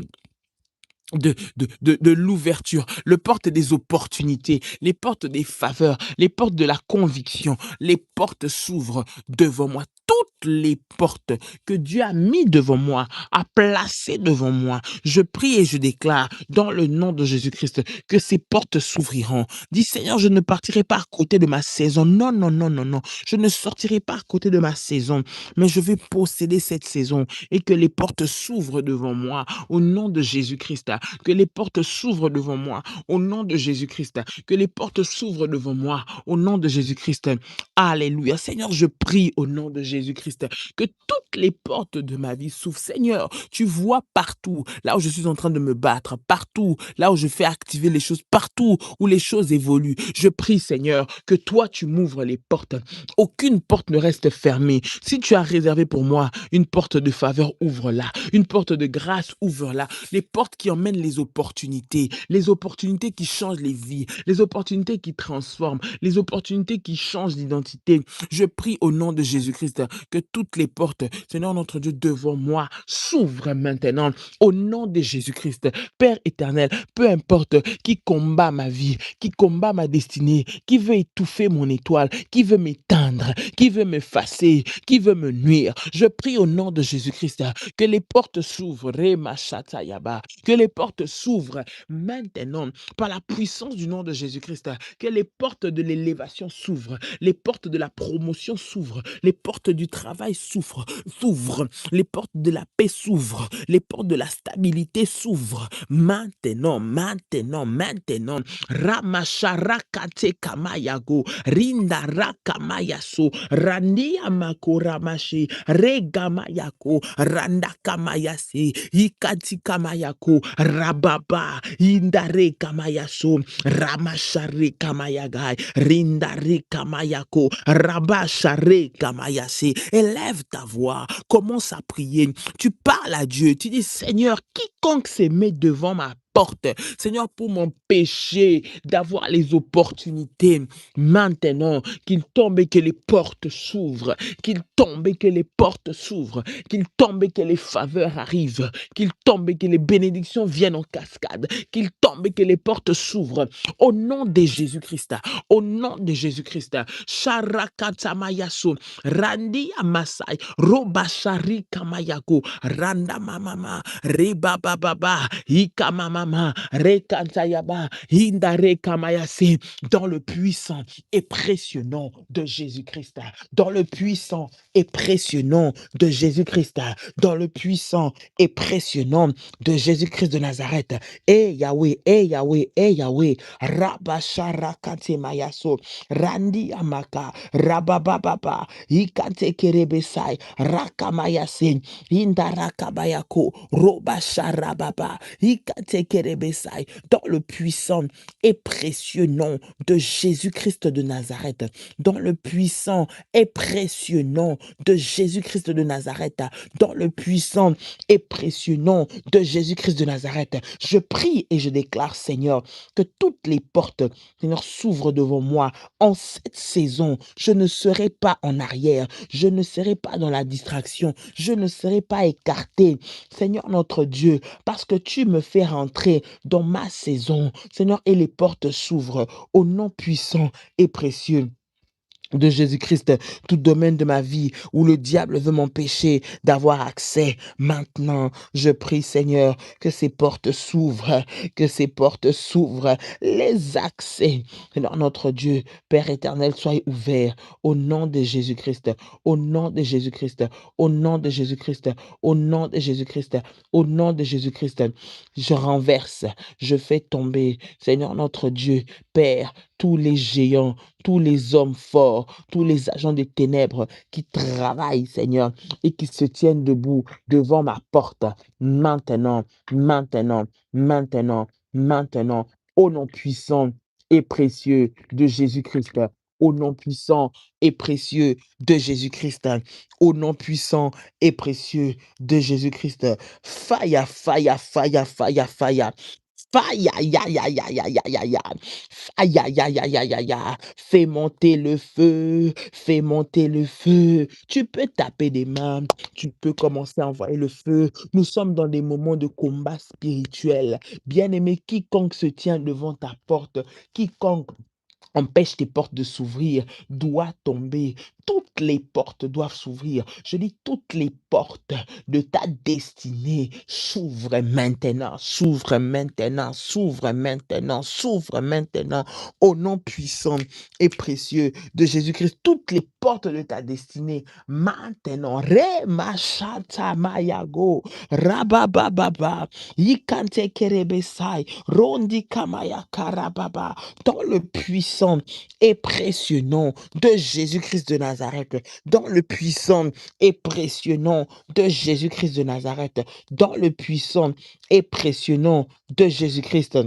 A: de l'ouverture, les portes des opportunités, les portes des faveurs, les portes de la conviction, les portes s'ouvrent devant moi. Toutes les portes que Dieu a mis devant moi, a placées devant moi. Je prie et je déclare dans le nom de Jésus-Christ que ces portes s'ouvriront. Dis Seigneur, je ne partirai pas à côté de ma saison. Non, non, non, non, non. Je ne sortirai pas à côté de ma saison, mais je vais posséder cette saison et que les portes s'ouvrent devant moi au nom de Jésus-Christ. Que les portes s'ouvrent devant moi au nom de Jésus-Christ. Que les portes s'ouvrent devant moi au nom de Jésus-Christ. Alléluia. Seigneur, je prie au nom de Jésus-Christ que toutes
B: les portes de ma vie s'ouvrent. Seigneur, tu vois partout, là où je suis en train de me battre, partout, là où je fais activer les choses, partout où les choses évoluent. Je prie, Seigneur, que toi, tu m'ouvres les portes. Aucune porte ne reste fermée. Si tu as réservé pour moi une porte de faveur, ouvre-la. Une porte de grâce, ouvre-la. Les portes qui emmènent les opportunités qui changent les vies, les opportunités qui transforment, les opportunités qui changent d'identité. Je prie au nom de Jésus-Christ que toutes les portes, Seigneur notre Dieu, devant moi s'ouvrent maintenant. Au nom de Jésus-Christ, Père éternel, peu importe qui combat ma vie, qui combat ma destinée, qui veut étouffer mon étoile, qui veut m'éteindre, qui veut m'effacer, qui veut me nuire. Je prie au nom de Jésus-Christ que les portes s'ouvrent, Rema Shatayaba, que les portes s'ouvrent maintenant par la puissance du nom de Jésus-Christ, que les portes de l'élévation s'ouvrent, les portes de la promotion s'ouvrent, les portes du travail s'ouvrent, les portes de la paix s'ouvrent, les portes de la stabilité s'ouvrent maintenant, maintenant, maintenant. Ramasharakate kamayago, rindarakamayaso, randiamakoramashi, regamayako, randakamayase, ikatikamayako, rababa, indarekamayaso, ramasharekayagai, rindarekamayako, rabasharekamayase. Élève ta voix, commence à prier. Tu parles à Dieu, tu dis Seigneur, quiconque se met devant ma porte, Seigneur, pour m'empêcher d'avoir les opportunités, maintenant, qu'il tombe et que les portes s'ouvrent, qu'il tombe et que les portes s'ouvrent, qu'il tombe et que les faveurs arrivent, qu'il tombe et que les bénédictions viennent en cascade, qu'il tombe et que les portes s'ouvrent. Au nom de Jésus-Christ, au nom de Jésus-Christ, Sharakatamayaso, Randi Amasai, Robashari Kamayako, Randa Mama, Reba Baba, Ika Mama, Rekantayaba, Hindare Kamayase, dans le puissant et précieux nom de Jésus-Christ, dans le puissant et précieux nom de Jésus-Christ, dans le puissant et précieux nom de Jésus-Christ de Nazareth. Yahweh, Yahweh, Yahweh, Rabasharakate Mayaso, Randi Amaka, Rabababa, Ikate Kerebesai, Rakamayase, Indarakabayako, Robasharababa, Ikate Kerebesai, dans le puissant et précieux nom de Jésus-Christ de Nazareth, dans le puissant et précieux nom de Jésus-Christ de Nazareth, dans le puissant et précieux nom de Jésus-Christ de Nazareth, je prie et je déclare, Seigneur, que toutes les portes, Seigneur, s'ouvrent devant moi en cette saison. Je ne serai pas en arrière, je ne serai pas dans la distraction, je ne serai pas écarté, Seigneur notre Dieu, parce que tu me fais rentrer dans ma saison, Seigneur, et les portes s'ouvrent au nom puissant et précieux de Jésus-Christ, tout domaine de ma vie où le diable veut m'empêcher d'avoir accès. Maintenant, je prie, Seigneur, que ces portes s'ouvrent, que ces portes s'ouvrent. Les accès, Seigneur notre Dieu, Père éternel, soient ouverts au nom de Jésus-Christ, au nom de Jésus-Christ, au nom de Jésus-Christ, au nom de Jésus-Christ, au nom de Jésus-Christ. Je renverse, je fais tomber, Seigneur notre Dieu, Père, tous les géants, tous les hommes forts, tous les agents des ténèbres qui travaillent, Seigneur, et qui se tiennent debout devant ma porte. Maintenant, maintenant, maintenant, maintenant, au nom puissant et précieux de Jésus-Christ. Au nom puissant et précieux de Jésus-Christ. Au nom puissant et précieux de Jésus-Christ. Fire, fire, fire, fire, fire. Fire, ya, ya, ya, ya, ya, ya, ya. Aïe, aïe, aïe, aïe, aïe, aïe, aïe. Fais monter le feu, fais monter le feu. Tu peux taper des mains, tu peux commencer à envoyer le feu. Nous sommes dans des moments de combat spirituel. Bien-aimé, quiconque se tient devant ta porte, quiconque empêche tes portes de s'ouvrir, doit tomber. Toutes les portes doivent s'ouvrir. Je dis toutes les portes de ta destinée s'ouvrent maintenant, s'ouvrent maintenant, s'ouvrent maintenant, s'ouvrent maintenant. Au nom puissant et précieux de Jésus-Christ, toutes les portes de ta destinée maintenant. Re machata mayago, rabababa, yikante kerebesai, rondi kamaya karababa, dans le puissant et précieux nom de Jésus-Christ de Nazareth. Nazareth, dans le puissant et précieux nom de Jésus-Christ de Nazareth, dans le puissant et précieux nom de Jésus-Christ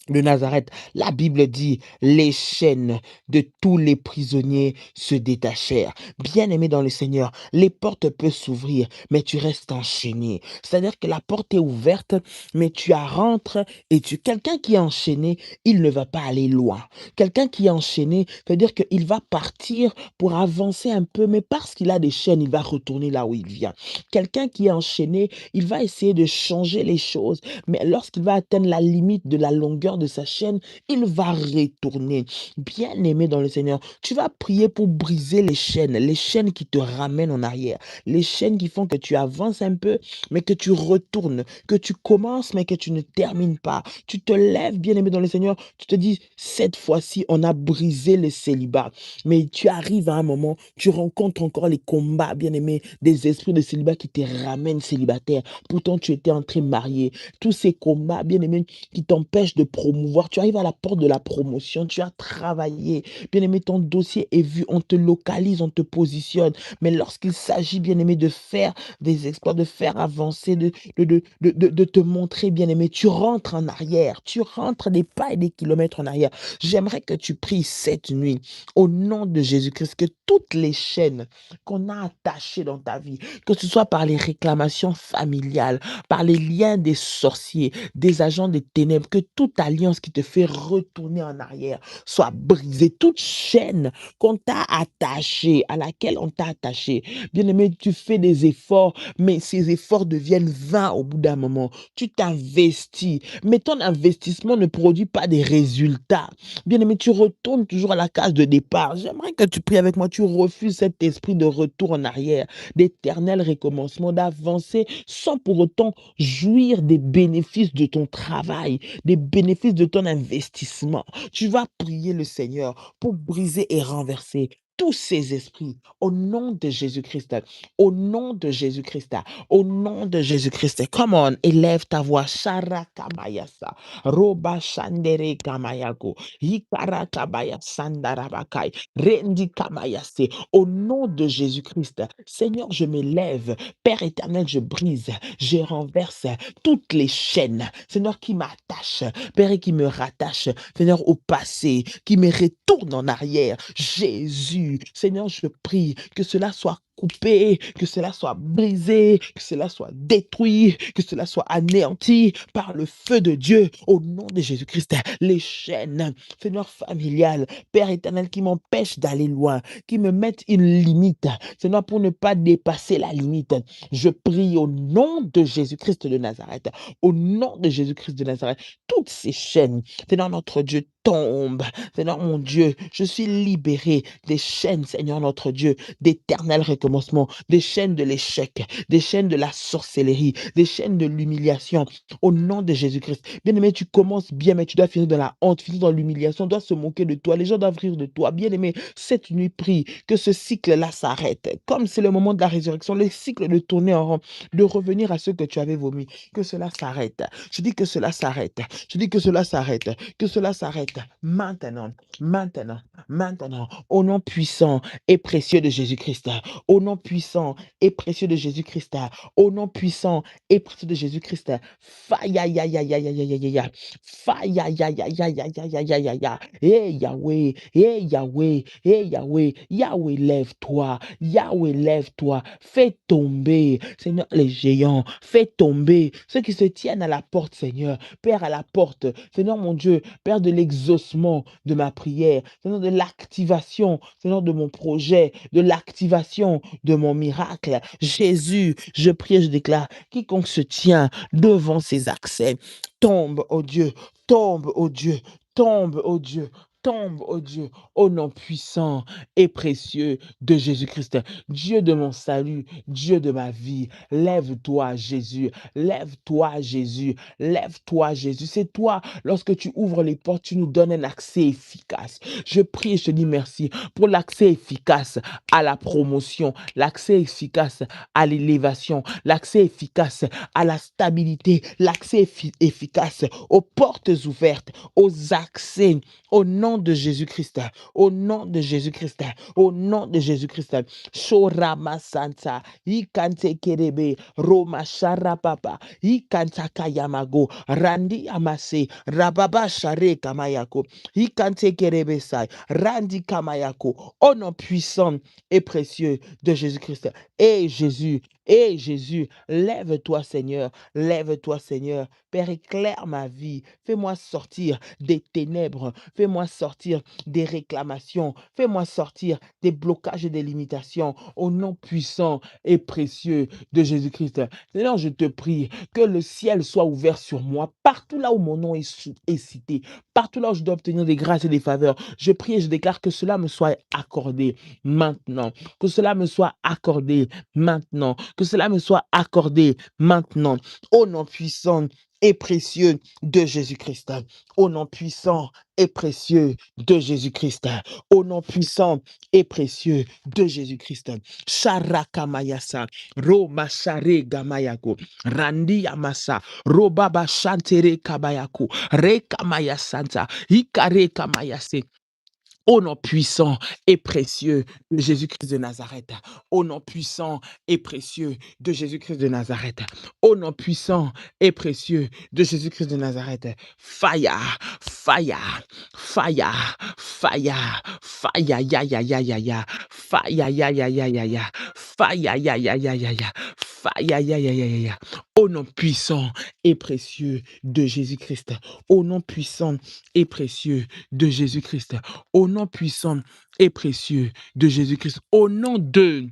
B: de Nazareth. La Bible dit, les chaînes de tous les prisonniers se détachèrent. Bien-aimé dans le Seigneur, les portes peuvent s'ouvrir, mais tu restes enchaîné. C'est-à-dire que la porte est ouverte, mais tu rentres et quelqu'un qui est enchaîné, il ne va pas aller loin. Quelqu'un qui est enchaîné, c'est-à-dire qu'il va partir pour avancer un peu, mais parce qu'il a des chaînes, il va retourner là où il vient. Quelqu'un qui est enchaîné, il va essayer de changer les choses, mais lorsqu'il va atteindre la limite de la longueur de sa chaîne, il va retourner. Bien-aimé dans le Seigneur, tu vas prier pour briser les chaînes qui te ramènent en arrière, les chaînes qui font que tu avances un peu, mais que tu retournes, que tu commences, mais que tu ne termines pas. Tu te lèves, bien-aimé dans le Seigneur, tu te dis, cette fois-ci, on a brisé le célibat. Mais tu arrives à un moment, tu rencontres encore les combats, bien-aimé, des esprits de célibat qui te ramènent célibataire. Pourtant, tu étais entré marié. Tous ces combats, bien-aimé, qui t'empêchent de promouvoir. Tu arrives à la porte de la promotion, tu as travaillé. Bien-aimé, ton dossier est vu, on te localise, on te positionne. Mais lorsqu'il s'agit, bien-aimé, de faire des exploits, de faire avancer, de te montrer, bien-aimé, tu rentres en arrière. Tu rentres des pas et des kilomètres en arrière. J'aimerais que tu pries cette nuit, au nom de Jésus-Christ, que toutes les chaînes qu'on a attachées dans ta vie, que ce soit par les réclamations familiales, par les liens des sorciers, des agents des ténèbres, que toute alliance qui te fait retourner en arrière soit brisée. Toute chaîne qu'on t'a attachée, à laquelle on t'a attaché. Bien-aimé, tu fais des efforts, mais ces efforts deviennent vains au bout d'un moment. Tu t'investis, mais ton investissement ne produit pas des résultats. Bien-aimé, tu retournes toujours à la case de départ. J'aimerais que tu pries avec moi, tu refuses cet esprit de retour en arrière, d'éternel recommencement, d'avancer sans pour autant jouir des bénéfices de ton travail, des bénéfices de ton investissement. Tu vas prier le Seigneur pour briser et renverser tous ces esprits au nom de Jésus-Christ, au nom de Jésus-Christ, au nom de Jésus-Christ. Come on, élève ta voix. Shara kabayasa, roba shandere kamayako, hikara kabaya sandarabakai, rendi kamayase. Au nom de Jésus-Christ, Seigneur, je m'élève. Père éternel, je brise, je renverse toutes les chaînes, Seigneur, qui m'attachent, Père, et qui me rattachent, Seigneur, au passé, qui me retournent en arrière. Jésus, Seigneur, je prie que cela soit coupé, que cela soit brisé, que cela soit détruit, que cela soit anéanti par le feu de Dieu, au nom de Jésus-Christ. Les chaînes, Seigneur, familiales, Père éternel, qui m'empêchent d'aller loin, qui me mettent une limite, Seigneur, pour ne pas dépasser la limite. Je prie au nom de Jésus-Christ de Nazareth, au nom de Jésus-Christ de Nazareth, toutes ces chaînes, Seigneur notre Dieu, tombent. Seigneur mon Dieu, je suis libéré des chaînes, Seigneur notre Dieu, d'éternel recommencement, des chaînes de l'échec, des chaînes de la sorcellerie, des chaînes de l'humiliation, au nom de Jésus-Christ. Bien-aimé, tu commences bien, mais tu dois finir dans la honte, finir dans l'humiliation, on doit se moquer de toi, les gens doivent rire de toi. Bien-aimé, cette nuit, prie que ce cycle-là s'arrête. Comme c'est le moment de la résurrection, le cycle de tourner en rond, de revenir à ce que tu avais vomi, que cela s'arrête. Je dis que cela s'arrête. Je dis que cela s'arrête. Que cela s'arrête maintenant, maintenant, maintenant, au nom puissant et précieux de Jésus-Christ, au nom puissant et précieux de Jésus-Christ, au nom puissant et précieux de Jésus-Christ. Faille, aïe, aïe, aïe, aïe, aïe, aïe, aïe, aïe. Faille, aïe, aïe, aïe, aïe, aïe, aïe, aïe, aïe, aïe, aïe. Eh Yahweh, eh Yahweh, eh Yahweh, Yahweh, lève-toi, Yahweh, lève-toi, fais tomber, Seigneur, les géants, fais tomber ceux qui se tiennent à la porte, Seigneur, Père, à la porte, Seigneur mon Dieu, Père de l'exaucement de ma prière, Seigneur de l'activation, Seigneur de mon projet, de l'activation de mon miracle. Jésus, je prie et je déclare, quiconque se tient devant ces accès, tombe, oh Dieu, tombe, oh Dieu, tombe, oh Dieu. Tombe, oh Dieu, au nom puissant et précieux de Jésus-Christ. Dieu de mon salut, Dieu de ma vie, lève-toi, Jésus, lève-toi, Jésus, lève-toi, Jésus. C'est toi, lorsque tu ouvres les portes, tu nous donnes un accès efficace. Je prie et je te dis merci pour l'accès efficace à la promotion, l'accès efficace à l'élévation, l'accès efficace à la stabilité, l'accès efficace aux portes ouvertes, aux accès au nom de Jésus-Christ, au nom de Jésus-Christ, au nom de Jésus-Christ. Shorama Santa, Ikante Kerebe, Roma Sharapapa, Ikanta Kayamago, Randi Amase, Rababa Share Kamayako, Ikante Kerebe Sai, Randi Kamayako, au nom puissant et précieux de Jésus-Christ. Et Jésus, lève-toi Seigneur, lève-toi Seigneur, Père, éclaire ma vie, fais-moi sortir des ténèbres, fais-moi sortir des réclamations, fais-moi sortir des blocages et des limitations au nom puissant et précieux de Jésus-Christ. Seigneur, je te prie que le ciel soit ouvert sur moi, partout là où mon nom est cité, partout là où je dois obtenir des grâces et des faveurs. Je prie et je déclare que cela me soit accordé maintenant, que cela me soit accordé maintenant, que cela me soit accordé maintenant, au nom puissant et précieux de Jésus-Christ. Au nom puissant et précieux de Jésus-Christ. Au nom puissant et précieux de Jésus-Christ. Sharakamayasa, Roma Share Gamayako, Randi Amasa, Robaba Shantere Kabayako, Rekamaya Santa, Ikare Kamayase. Au nom puissant et précieux de Jésus-Christ de Nazareth. Au nom puissant et précieux de Jésus-Christ de Nazareth. Au nom puissant et précieux de Jésus-Christ de Nazareth. Fire, fire, fire, fire, fire, ya, ya, ya, ya, ya. Fire, ya, ya, ya, ya, ya. Fire, ya, ya, ya, ya, ya. Fire, ya, ya, ya, ya, ya. Au nom puissant et précieux de Jésus-Christ. Au nom puissant et précieux de Jésus-Christ. Au nom puissant et précieux de Jésus-Christ, au nom de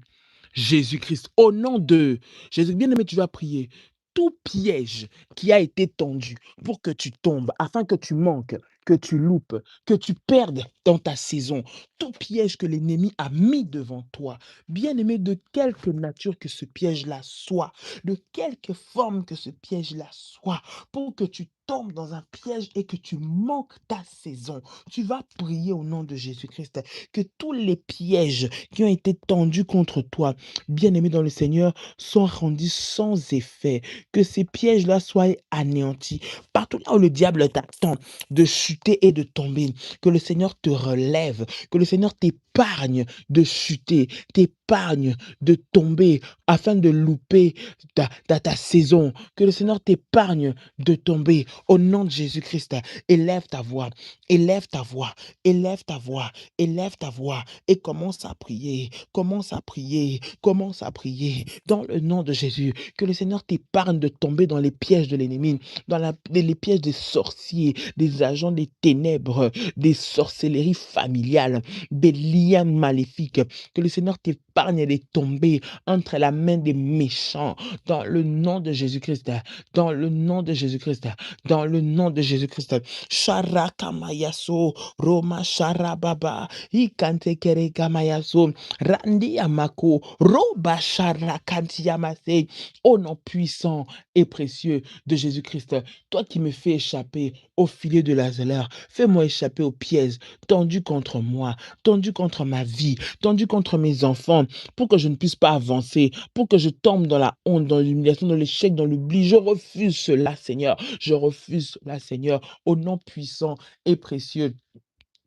B: Jésus-Christ, au nom de Jésus. Bien-aimé, tu vas prier. Tout piège qui a été tendu pour que tu tombes, afin que tu manques, que tu loupes, que tu perdes dans ta saison, tout piège que l'ennemi a mis devant toi, bien-aimé, de quelque nature que ce piège-là soit, de quelque forme que ce piège-là soit, pour que tu tombes dans un piège et que tu manques ta saison, tu vas prier au nom de Jésus-Christ, que tous les pièges qui ont été tendus contre toi, bien-aimé dans le Seigneur, soient rendus sans effet, que ces pièges-là soient anéantis. Partout là où le diable t'attend de chuter et de tomber, que le Seigneur te relève, que le Seigneur t'épargne de chuter, t'épargne de tomber afin de louper ta saison, que le Seigneur t'épargne de tomber au nom de Jésus-Christ. Élève ta voix, élève ta voix, élève ta voix, élève ta voix et commence à prier, commence à prier, commence à prier dans le nom de Jésus. Que le Seigneur t'épargne de tomber dans les pièges de l'ennemi, dans les pièges des sorciers, des agents des ténèbres, des sorcelleries familiales, des liens maléfiques. Que le Seigneur t'épargne de tomber entre la main des méchants dans le nom de Jésus-Christ, dans le nom de Jésus-Christ, dans le nom de Jésus-Christ. Sharakamayaso, Roma Sharababa, Ikante Kerekamayaso, Randi Amako, Roba Sharakantiamase, au nom puissant et précieux de Jésus-Christ. Toi qui me fais échapper au filet de Lazare, fais-moi échapper aux pièges tendus contre moi, tendus contre ma vie, tendus contre mes enfants, pour que je ne puisse pas avancer, pour que je tombe dans la honte, dans l'humiliation, dans l'échec, dans l'oubli. Je refuse cela, Seigneur. Je refuse cela, Seigneur, au nom puissant et précieux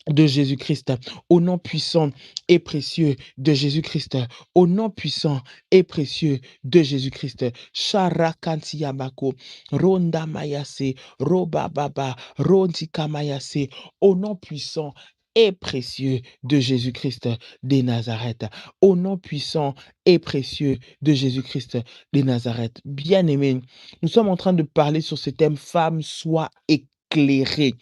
B: de Jésus-Christ, au nom puissant et précieux de Jésus-Christ, au nom puissant et précieux de Jésus-Christ. Sharakantiyamako, Ronda Mayase, Roba Baba, Rontika Mayase, au nom puissant et précieux de Jésus-Christ des Nazareth, au nom puissant et précieux de Jésus-Christ des Nazareth. Bien-aimés, nous sommes en train de parler sur ce thème, femme, sois éclairée.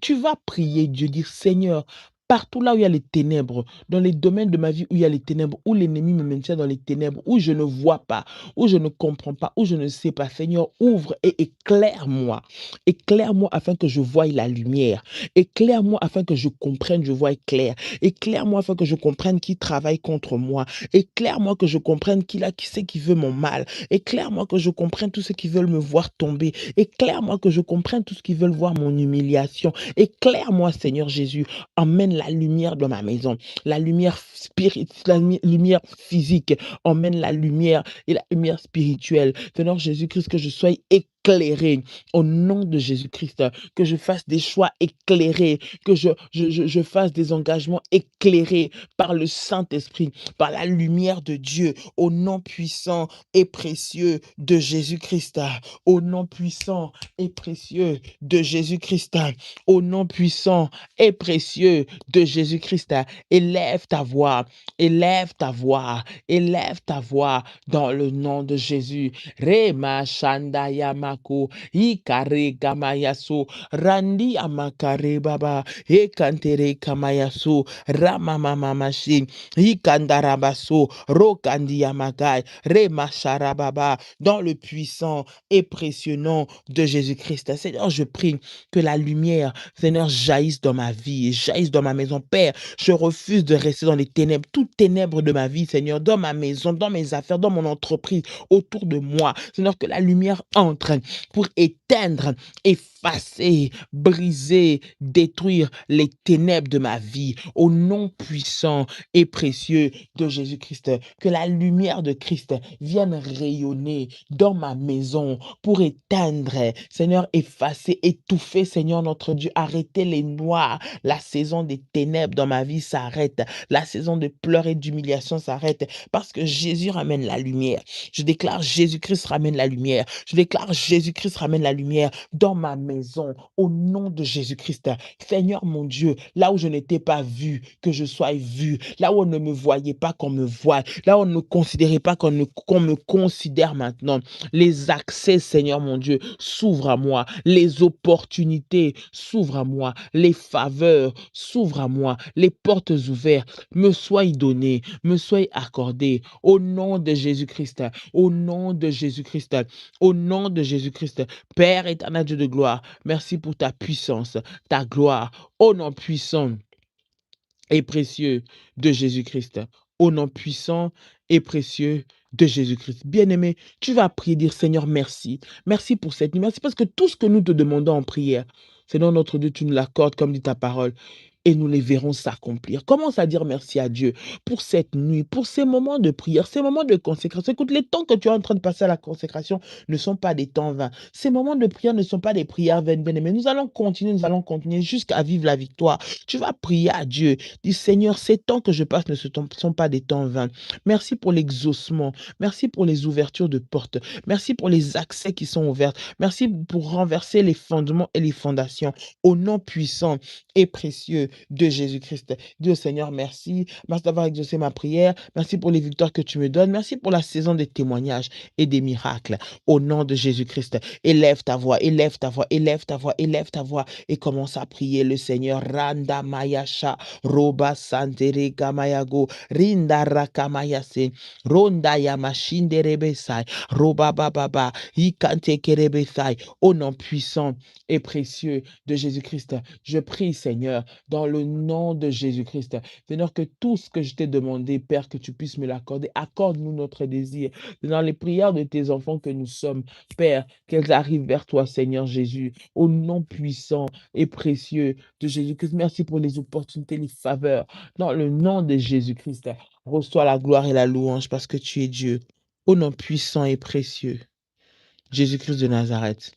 B: Tu vas prier Dieu, dire Seigneur, partout là où il y a les ténèbres, dans les domaines de ma vie où il y a les ténèbres, où l'ennemi me maintient dans les ténèbres, où je ne vois pas, où je ne comprends pas, où je ne sais pas, Seigneur, ouvre et éclaire-moi. Éclaire-moi afin que je voie la lumière. Éclaire-moi afin que je comprenne, je vois clair. Éclaire-moi afin que je comprenne qui travaille contre moi. Éclaire-moi que je comprenne qui c'est qui veut mon mal. Éclaire-moi que je comprenne tous ceux qui veulent me voir tomber. Éclaire-moi que je comprenne tous ceux qui veulent voir mon humiliation. Éclaire-moi, Seigneur Jésus. Emmène la lumière dans ma maison. La lumière lumière physique. Emmène la lumière et la lumière spirituelle. Seigneur Jésus-Christ, que je sois éclairé éclairés au nom de Jésus-Christ, que je fasse des choix éclairés, que je fasse des engagements éclairés par le Saint-Esprit, par la lumière de Dieu, au nom puissant et précieux de Jésus-Christ, au nom puissant et précieux de Jésus-Christ, au nom puissant et précieux de Jésus-Christ. Élève ta voix, élève ta voix, élève ta voix dans le nom de Jésus. Rema shanda yamako, ikare gamayaso, randi amakare baba, ekantere kamayaso, ramamama mashi, ikandarabaso, rokandi yamagai, rema sharababa, dans le puissant et précieux nom de Jésus-Christ. Seigneur, je prie que la lumière, Seigneur, jaillisse dans ma vie, jaillisse dans ma maison. Père, je refuse de rester dans les ténèbres, toutes ténèbres de ma vie, Seigneur, dans ma maison, dans mes affaires, dans mon entreprise, autour de moi. Seigneur, que la lumière entre pour éteindre, effacer, briser, détruire les ténèbres de ma vie. Au nom puissant et précieux de Jésus-Christ, que la lumière de Christ vienne rayonner dans ma maison pour éteindre, Seigneur, effacer, étouffer, Seigneur notre Dieu, arrêter les noirs. La saison des ténèbres dans ma vie s'arrête. La saison de pleurs et d'humiliation s'arrête parce que Jésus ramène la lumière. Je déclare Jésus-Christ ramène la lumière. Je déclare Jésus-Christ ramène la lumière dans ma maison au nom de Jésus-Christ. Seigneur mon Dieu, là où je n'étais pas vu, que je sois vu. Là où on ne me voyait pas, qu'on me voie. Là où on ne me considérait pas, qu'on me considère maintenant. Les accès, Seigneur mon Dieu, s'ouvrent à moi. Les opportunités s'ouvrent à moi. Les faveurs s'ouvrent à moi. Les portes ouvertes me soient données, me soient accordées. Au nom de Jésus-Christ, au nom de Jésus-Christ, au nom de Jésus-Christ. Père éternel Dieu de gloire, merci pour ta puissance, ta gloire. Au nom puissant et précieux de Jésus-Christ. Au nom puissant et précieux de Jésus-Christ. Bien-aimé, tu vas prier, dire Seigneur, merci. Merci pour cette nuit. Merci parce que tout ce que nous te demandons en prière, Seigneur notre Dieu, tu nous l'accordes comme dit ta parole. Et nous les verrons s'accomplir. Commence à dire merci à Dieu pour cette nuit, pour ces moments de prière, ces moments de consécration. Écoute, les temps que tu es en train de passer à la consécration ne sont pas des temps vains. Ces moments de prière ne sont pas des prières vaines, bien-aimés. Nous allons continuer jusqu'à vivre la victoire. Tu vas prier à Dieu. Dis, Seigneur, ces temps que je passe ne sont pas des temps vains. Merci pour l'exaucement. Merci pour les ouvertures de portes. Merci pour les accès qui sont ouverts. Merci pour renverser les fondements et les fondations. Au nom puissant et précieux de Jésus-Christ. Dieu Seigneur, merci. Merci d'avoir exaucé ma prière. Merci pour les victoires que tu me donnes. Merci pour la saison des témoignages et des miracles. Au nom de Jésus-Christ, élève ta voix, élève ta voix, élève ta voix, élève ta voix et commence à prier le Seigneur. Randa Mayasha, Roba Santere Gamayago, Rinda Rakamayase, Ronda Yamashinderebesai, Roba Baba, Ikante Kerebesai. Au nom puissant et précieux de Jésus-Christ, je prie, Seigneur, dans le nom de Jésus-Christ. Seigneur, que tout ce que je t'ai demandé, Père, que tu puisses me l'accorder. Accorde-nous notre désir. Dans les prières de tes enfants que nous sommes, Père, qu'elles arrivent vers toi, Seigneur Jésus, au nom puissant et précieux de Jésus-Christ. Merci pour les opportunités, les faveurs. Dans le nom de Jésus-Christ, reçois la gloire et la louange parce que tu es Dieu. Au nom puissant et précieux, Jésus-Christ de Nazareth.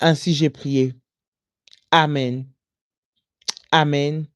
B: Ainsi j'ai prié. Amen. Amen.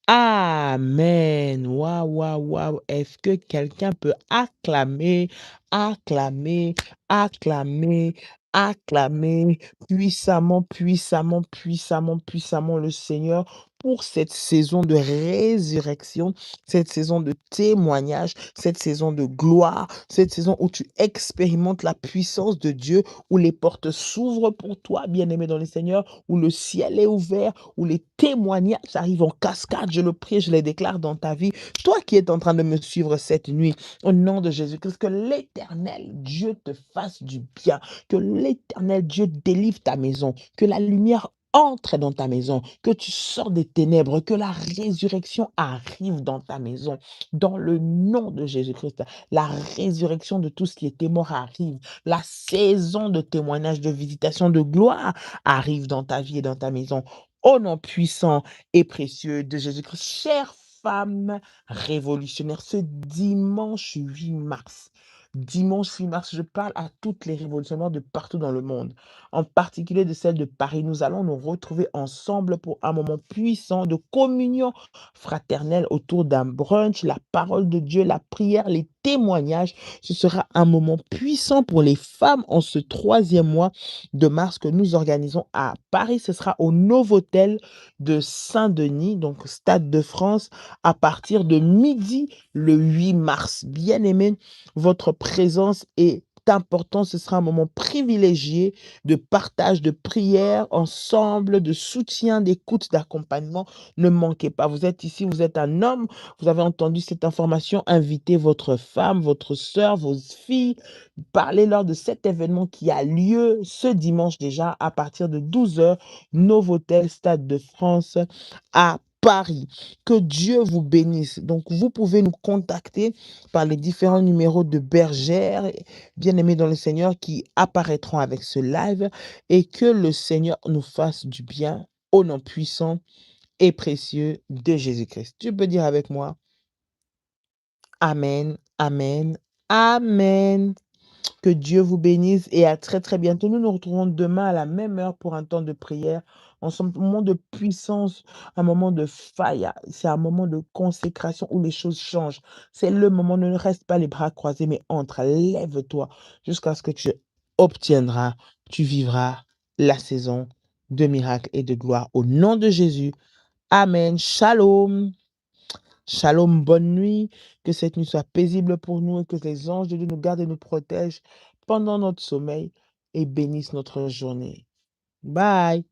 B: Amen. Waouh, waouh, waouh. Est-ce que quelqu'un peut acclamer, acclamer, acclamer, acclamer puissamment, puissamment, puissamment, puissamment le Seigneur pour cette saison de résurrection, cette saison de témoignage, cette saison de gloire, cette saison où tu expérimentes la puissance de Dieu, où les portes s'ouvrent pour toi, bien-aimé dans le Seigneur, où le ciel est ouvert, où les témoignages arrivent en cascade, je le prie, je les déclare dans ta vie. Toi qui es en train de me suivre cette nuit, au nom de Jésus-Christ, que l'Éternel Dieu te fasse du bien, que l'Éternel Dieu délivre ta maison, que la lumière entre dans ta maison, que tu sors des ténèbres, que la résurrection arrive dans ta maison, dans le nom de Jésus-Christ. La résurrection de tout ce qui était mort arrive. La saison de témoignage, de visitation, de gloire arrive dans ta vie et dans ta maison. Au nom puissant et précieux de Jésus-Christ. Chère femme révolutionnaire, ce dimanche 8 mars, Dimanche 6 mars, je parle à toutes les révolutionnaires de partout dans le monde, en particulier de celle de Paris. Nous allons nous retrouver ensemble pour un moment puissant de communion fraternelle autour d'un brunch, la parole de Dieu, la prière, les témoignages. Ce sera un moment puissant pour les femmes en ce troisième mois de mars que nous organisons à Paris. Ce sera au Novotel de Saint-Denis, donc Stade de France, à partir de midi le 8 mars. Bien-aimés, votre présence est importante. Ce sera un moment privilégié de partage, de prière ensemble, de soutien, d'écoute, d'accompagnement. Ne manquez pas. Vous êtes ici, vous êtes un homme, vous avez entendu cette information. Invitez votre femme, votre sœur, vos filles. Parlez-leur de cet événement qui a lieu ce dimanche déjà à partir de 12 heures, Novotel, Stade de France à Paris. Que Dieu vous bénisse. Donc, vous pouvez nous contacter par les différents numéros de bergères, bien-aimés dans le Seigneur, qui apparaîtront avec ce live et que le Seigneur nous fasse du bien au nom puissant et précieux de Jésus-Christ. Tu peux dire avec moi, Amen, Amen, Amen. Que Dieu vous bénisse et à très, très bientôt. Nous nous retrouvons demain à la même heure pour un temps de prière. Ensemble, un moment de puissance, un moment de faya. C'est un moment de consécration où les choses changent. C'est le moment, ne reste pas les bras croisés, mais entre, lève-toi jusqu'à ce que tu obtiendras, tu vivras la saison de miracles et de gloire. Au nom de Jésus, Amen. Shalom. Shalom, bonne nuit. Que cette nuit soit paisible pour nous et que les anges de Dieu nous gardent et nous protègent pendant notre sommeil et bénissent notre journée. Bye.